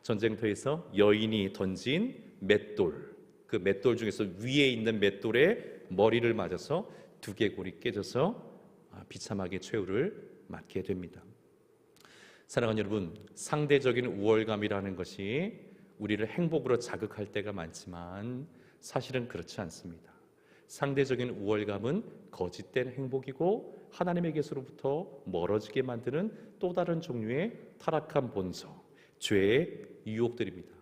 전쟁터에서 여인이 던진 맷돌, 그 맷돌 중에서 위에 있는 맷돌에 머리를 맞아서 두개골이 깨져서 비참하게 최후를 맞게 됩니다. 사랑하는 여러분, 상대적인 우월감이라는 것이 우리를 행복으로 자극할 때가 많지만 사실은 그렇지 않습니다. 상대적인 우월감은 거짓된 행복이고 하나님에게서로부터 멀어지게 만드는 또 다른 종류의 타락한 본성, 죄의 유혹들입니다.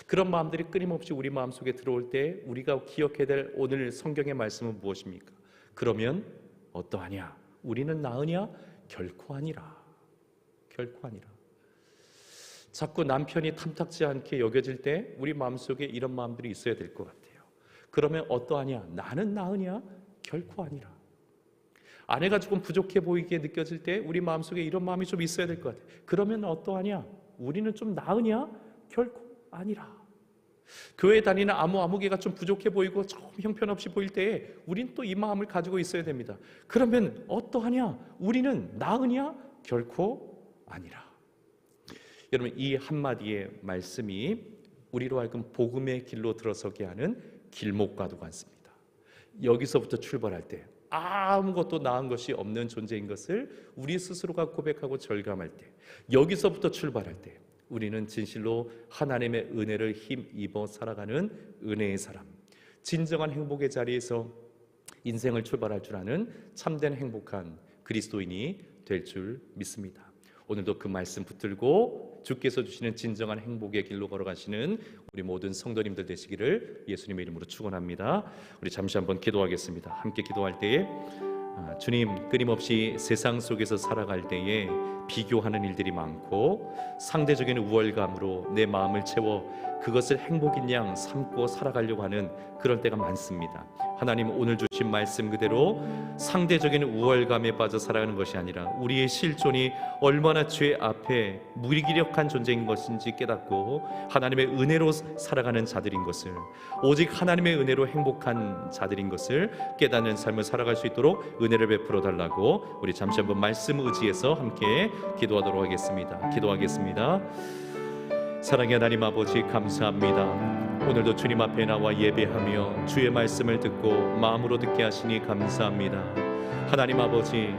그런 마음들이 끊임없이 우리 마음속에 들어올 때 우리가 기억해야 될 오늘 성경의 말씀은 무엇입니까? 그러면 어떠하냐? 우리는 나으냐? 결코 아니라. 결코 아니라. 자꾸 남편이 탐탁지 않게 여겨질 때 우리 마음속에 이런 마음들이 있어야 될 것 같아요. 그러면 어떠하냐? 나는 나으냐? 결코 아니라. 아내가 조금 부족해 보이게 느껴질 때 우리 마음속에 이런 마음이 좀 있어야 될 것 같아요. 그러면 어떠하냐? 우리는 좀 나으냐? 결코 아니라. 교회 다니는 아무개가 좀 부족해 보이고 좀 형편없이 보일 때에 우린 또 이 마음을 가지고 있어야 됩니다. 그러면 어떠하냐? 우리는 나으냐? 결코 아니라. 여러분, 이 한마디의 말씀이 우리로 하여금 복음의 길로 들어서게 하는 길목과도 같습니다. 여기서부터 출발할 때 아무것도 나은 것이 없는 존재인 것을 우리 스스로가 고백하고 절감할 때, 여기서부터 출발할 때 우리는 진실로 하나님의 은혜를 힘입어 살아가는 은혜의 사람, 진정한 행복의 자리에서 인생을 출발할 줄 아는 참된 행복한 그리스도인이 될 줄 믿습니다. 오늘도 그 말씀 붙들고 주께서 주시는 진정한 행복의 길로 걸어가시는 우리 모든 성도님들 되시기를 예수님의 이름으로 축원합니다. 우리 잠시 한번 기도하겠습니다. 함께 기도할 때에 주님, 끊임없이 세상 속에서 살아갈 때에 비교하는 일들이 많고 상대적인 우월감으로 내 마음을 채워 그것을 행복인 양 삼고 살아가려고 하는 그런 때가 많습니다. 하나님, 오늘 주신 말씀 그대로 상대적인 우월감에 빠져 살아가는 것이 아니라 우리의 실존이 얼마나 죄 앞에 무기력한 존재인 것인지 깨닫고 하나님의 은혜로 살아가는 자들인 것을, 오직 하나님의 은혜로 행복한 자들인 것을 깨닫는 삶을 살아갈 수 있도록 은혜를 베풀어 달라고 우리 잠시 한번 말씀 의지해서 함께 기도하도록 하겠습니다. 기도하겠습니다. 사랑의 하나님 아버지, 감사합니다. 오늘도 주님 앞에 나와 예배하며 주의 말씀을 듣고 마음으로 듣게 하시니 감사합니다. 하나님 아버지,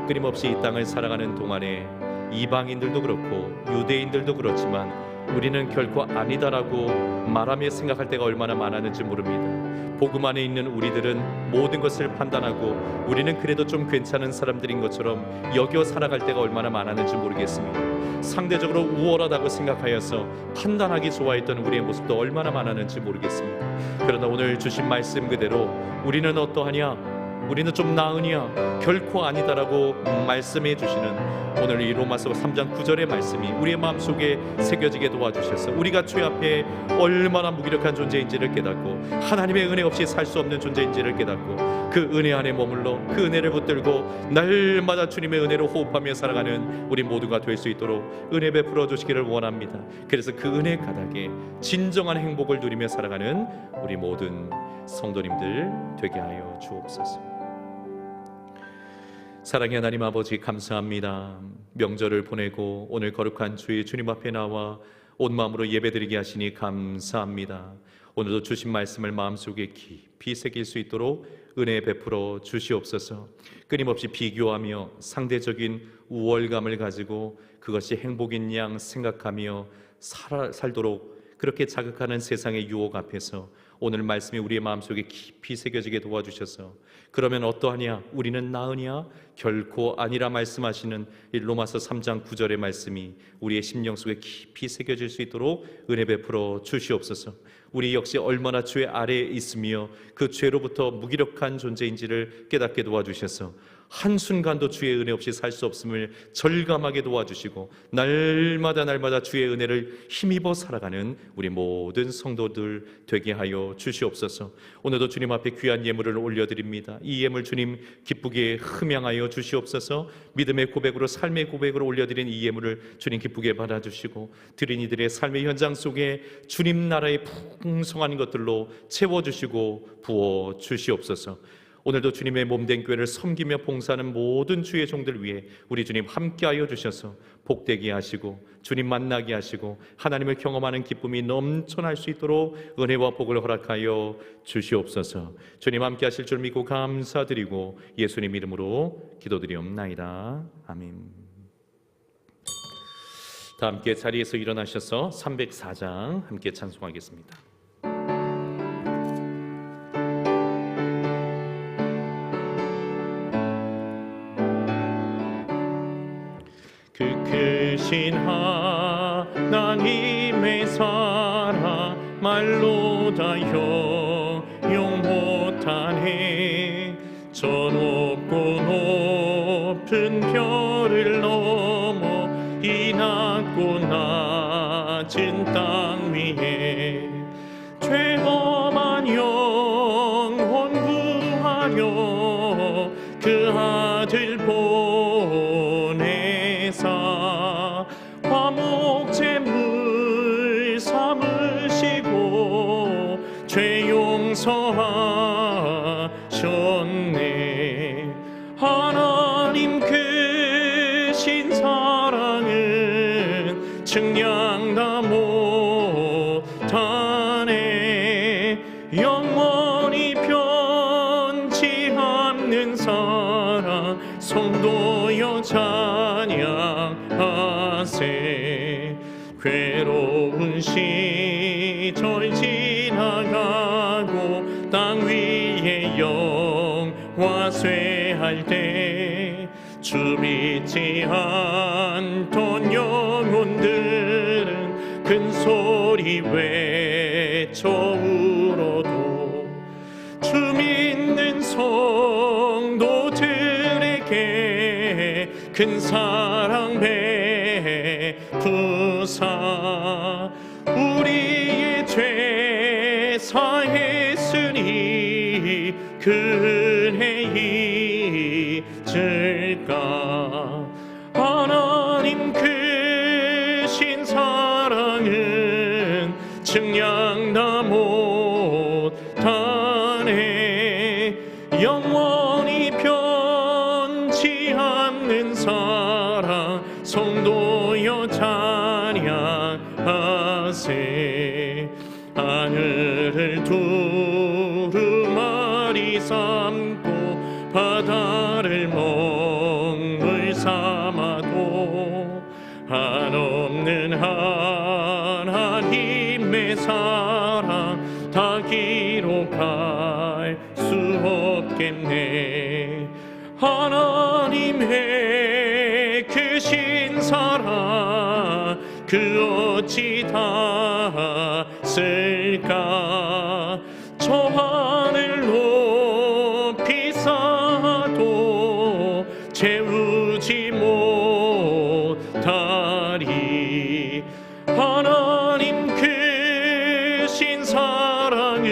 끊임없이 이 땅을 살아가는 동안에 이방인들도 그렇고 유대인들도 그렇지만 우리는 결코 아니다라고 말하며 생각할 때가 얼마나 많았는지 모릅니다. 복음 안에 있는 우리들은 모든 것을 판단하고 우리는 그래도 좀 괜찮은 사람들인 것처럼 여겨 살아갈 때가 얼마나 많았는지 모르겠습니다. 상대적으로 우월하다고 생각하여서 판단하기 좋아했던 우리의 모습도 얼마나 많았는지 모르겠습니다. 그러나 오늘 주신 말씀 그대로 우리는 어떠하냐? 우리는 좀 나으냐? 결코 아니다라고 말씀해 주시는 오늘 이 로마서 3장 9절의 말씀이 우리의 마음속에 새겨지게 도와주셔서 우리가 죄 앞에 얼마나 무기력한 존재인지를 깨닫고 하나님의 은혜 없이 살 수 없는 존재인지를 깨닫고 그 은혜 안에 머물러 그 은혜를 붙들고 날마다 주님의 은혜로 호흡하며 살아가는 우리 모두가 될 수 있도록 은혜 베풀어 주시기를 원합니다. 그래서 그 은혜 가닥에 진정한 행복을 누리며 살아가는 우리 모든 성도님들 되게 하여 주옵소서. 사랑의 하나님 아버지, 감사합니다. 명절을 보내고 오늘 거룩한 주의 주님 앞에 나와 온 마음으로 예배드리게 하시니 감사합니다. 오늘도 주신 말씀을 마음속에 깊이 새길 수 있도록 은혜 베풀어 주시옵소서. 끊임없이 비교하며 상대적인 우월감을 가지고 그것이 행복인 양 생각하며 살도록 그렇게 자극하는 세상의 유혹 앞에서 오늘 말씀이 우리의 마음속에 깊이 새겨지게 도와주셔서 그러면 어떠하냐? 우리는 나으냐? 결코 아니라 말씀하시는 이 로마서 3장 9절의 말씀이 우리의 심령 속에 깊이 새겨질 수 있도록 은혜 베풀어 주시옵소서. 우리 역시 얼마나 죄 아래에 있으며 그 죄로부터 무기력한 존재인지를 깨닫게 도와주셔서 한순간도 주의 은혜 없이 살 수 없음을 절감하게 도와주시고 날마다 주의 은혜를 힘입어 살아가는 우리 모든 성도들 되게 하여 주시옵소서. 오늘도 주님 앞에 귀한 예물을 올려드립니다. 이 예물 주님 기쁘게 흠양하여 주시옵소서. 믿음의 고백으로 삶의 고백으로 올려드린 이 예물을 주님 기쁘게 받아주시고 드린 이들의 삶의 현장 속에 주님 나라의 풍성한 것들로 채워주시고 부어주시옵소서. 오늘도 주님의 몸된 교회를 섬기며 봉사하는 모든 주의 종들 위해 우리 주님 함께하여 주셔서 복되게 하시고 주님 만나게 하시고 하나님을 경험하는 기쁨이 넘쳐날 수 있도록 은혜와 복을 허락하여 주시옵소서. 주님 함께하실 줄 믿고 감사드리고 예수님 이름으로 기도드리옵나이다. 아멘. 다 함께 자리에서 일어나셔서 304장 함께 찬송하겠습니다. 그 크신 하나님의 사랑 말로 다 형용 못하네. 저 높고 높은 별을 넘어 이 낮고 낮은 땅 위에 죄범한 영혼 구하려 그 아들 보내사 화목제물 삼으시고 죄 용서하셨네. 하나님 크신 사랑은 측량다 못하네. 영원히 변치 않는 사랑 성도여 찬양하세. 괴로운 시절 지나가고 땅 위에 영화 쇠할 때 주 믿지 않던 영혼들은 큰 소리 외쳐 울어도 주 믿는 성도들에게 큰 사랑 베푸사 우리의 죄 사했으니 그해 잊을까. 하나님 크신 사랑은 측량다 못하네. 영원히 변치 않는 사랑 성도여 찬양하세. 하늘을 두루마리 삼고 바다를 먹물 삼아도 한없는 하나님의 사랑 다 기록할 수 없겠네. 하나님의 크신 사랑 그 어찌 다 쓸까. 저 하늘 높이 쌓아도 채우지 못하리. 하나님 크신 사랑은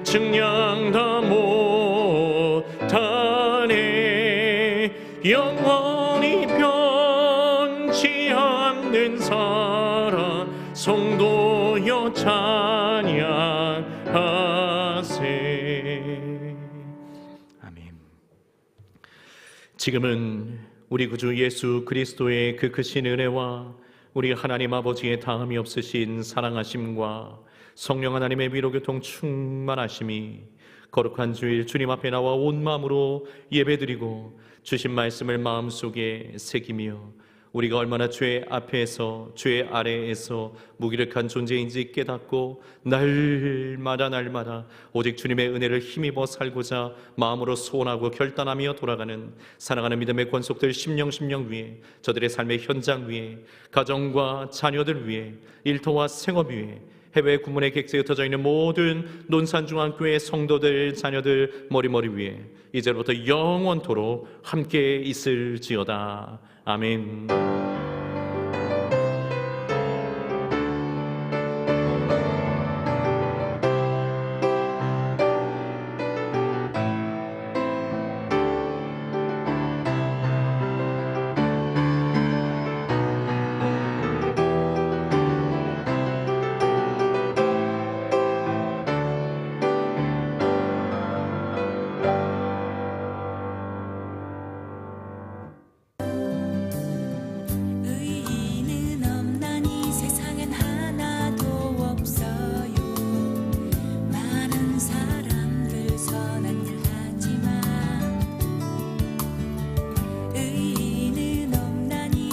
측량 다 못하네. 영원히 변치 않는 사랑 성도여 찬양하세. 아멘. 지금은 우리 구주 예수 그리스도의 그 크신 은혜와 우리 하나님 아버지의 다함이 없으신 사랑하심과 성령 하나님의 위로교통 충만하심이 거룩한 주일 주님 앞에 나와 온 마음으로 예배드리고 주신 말씀을 마음속에 새기며 우리가 얼마나 죄 앞에서 죄 아래에서 무기력한 존재인지 깨닫고 날마다 오직 주님의 은혜를 힘입어 살고자 마음으로 소원하고 결단하며 돌아가는 사랑하는 믿음의 권속들 심령 위에 저들의 삶의 현장 위에 가정과 자녀들 위에 일터와 생업 위에 해외 구문의 객지에 흩어져 있는 모든 논산중앙교회 성도들 자녀들 머리 위에 이제부터 영원토록 함께 있을지어다. 아멘.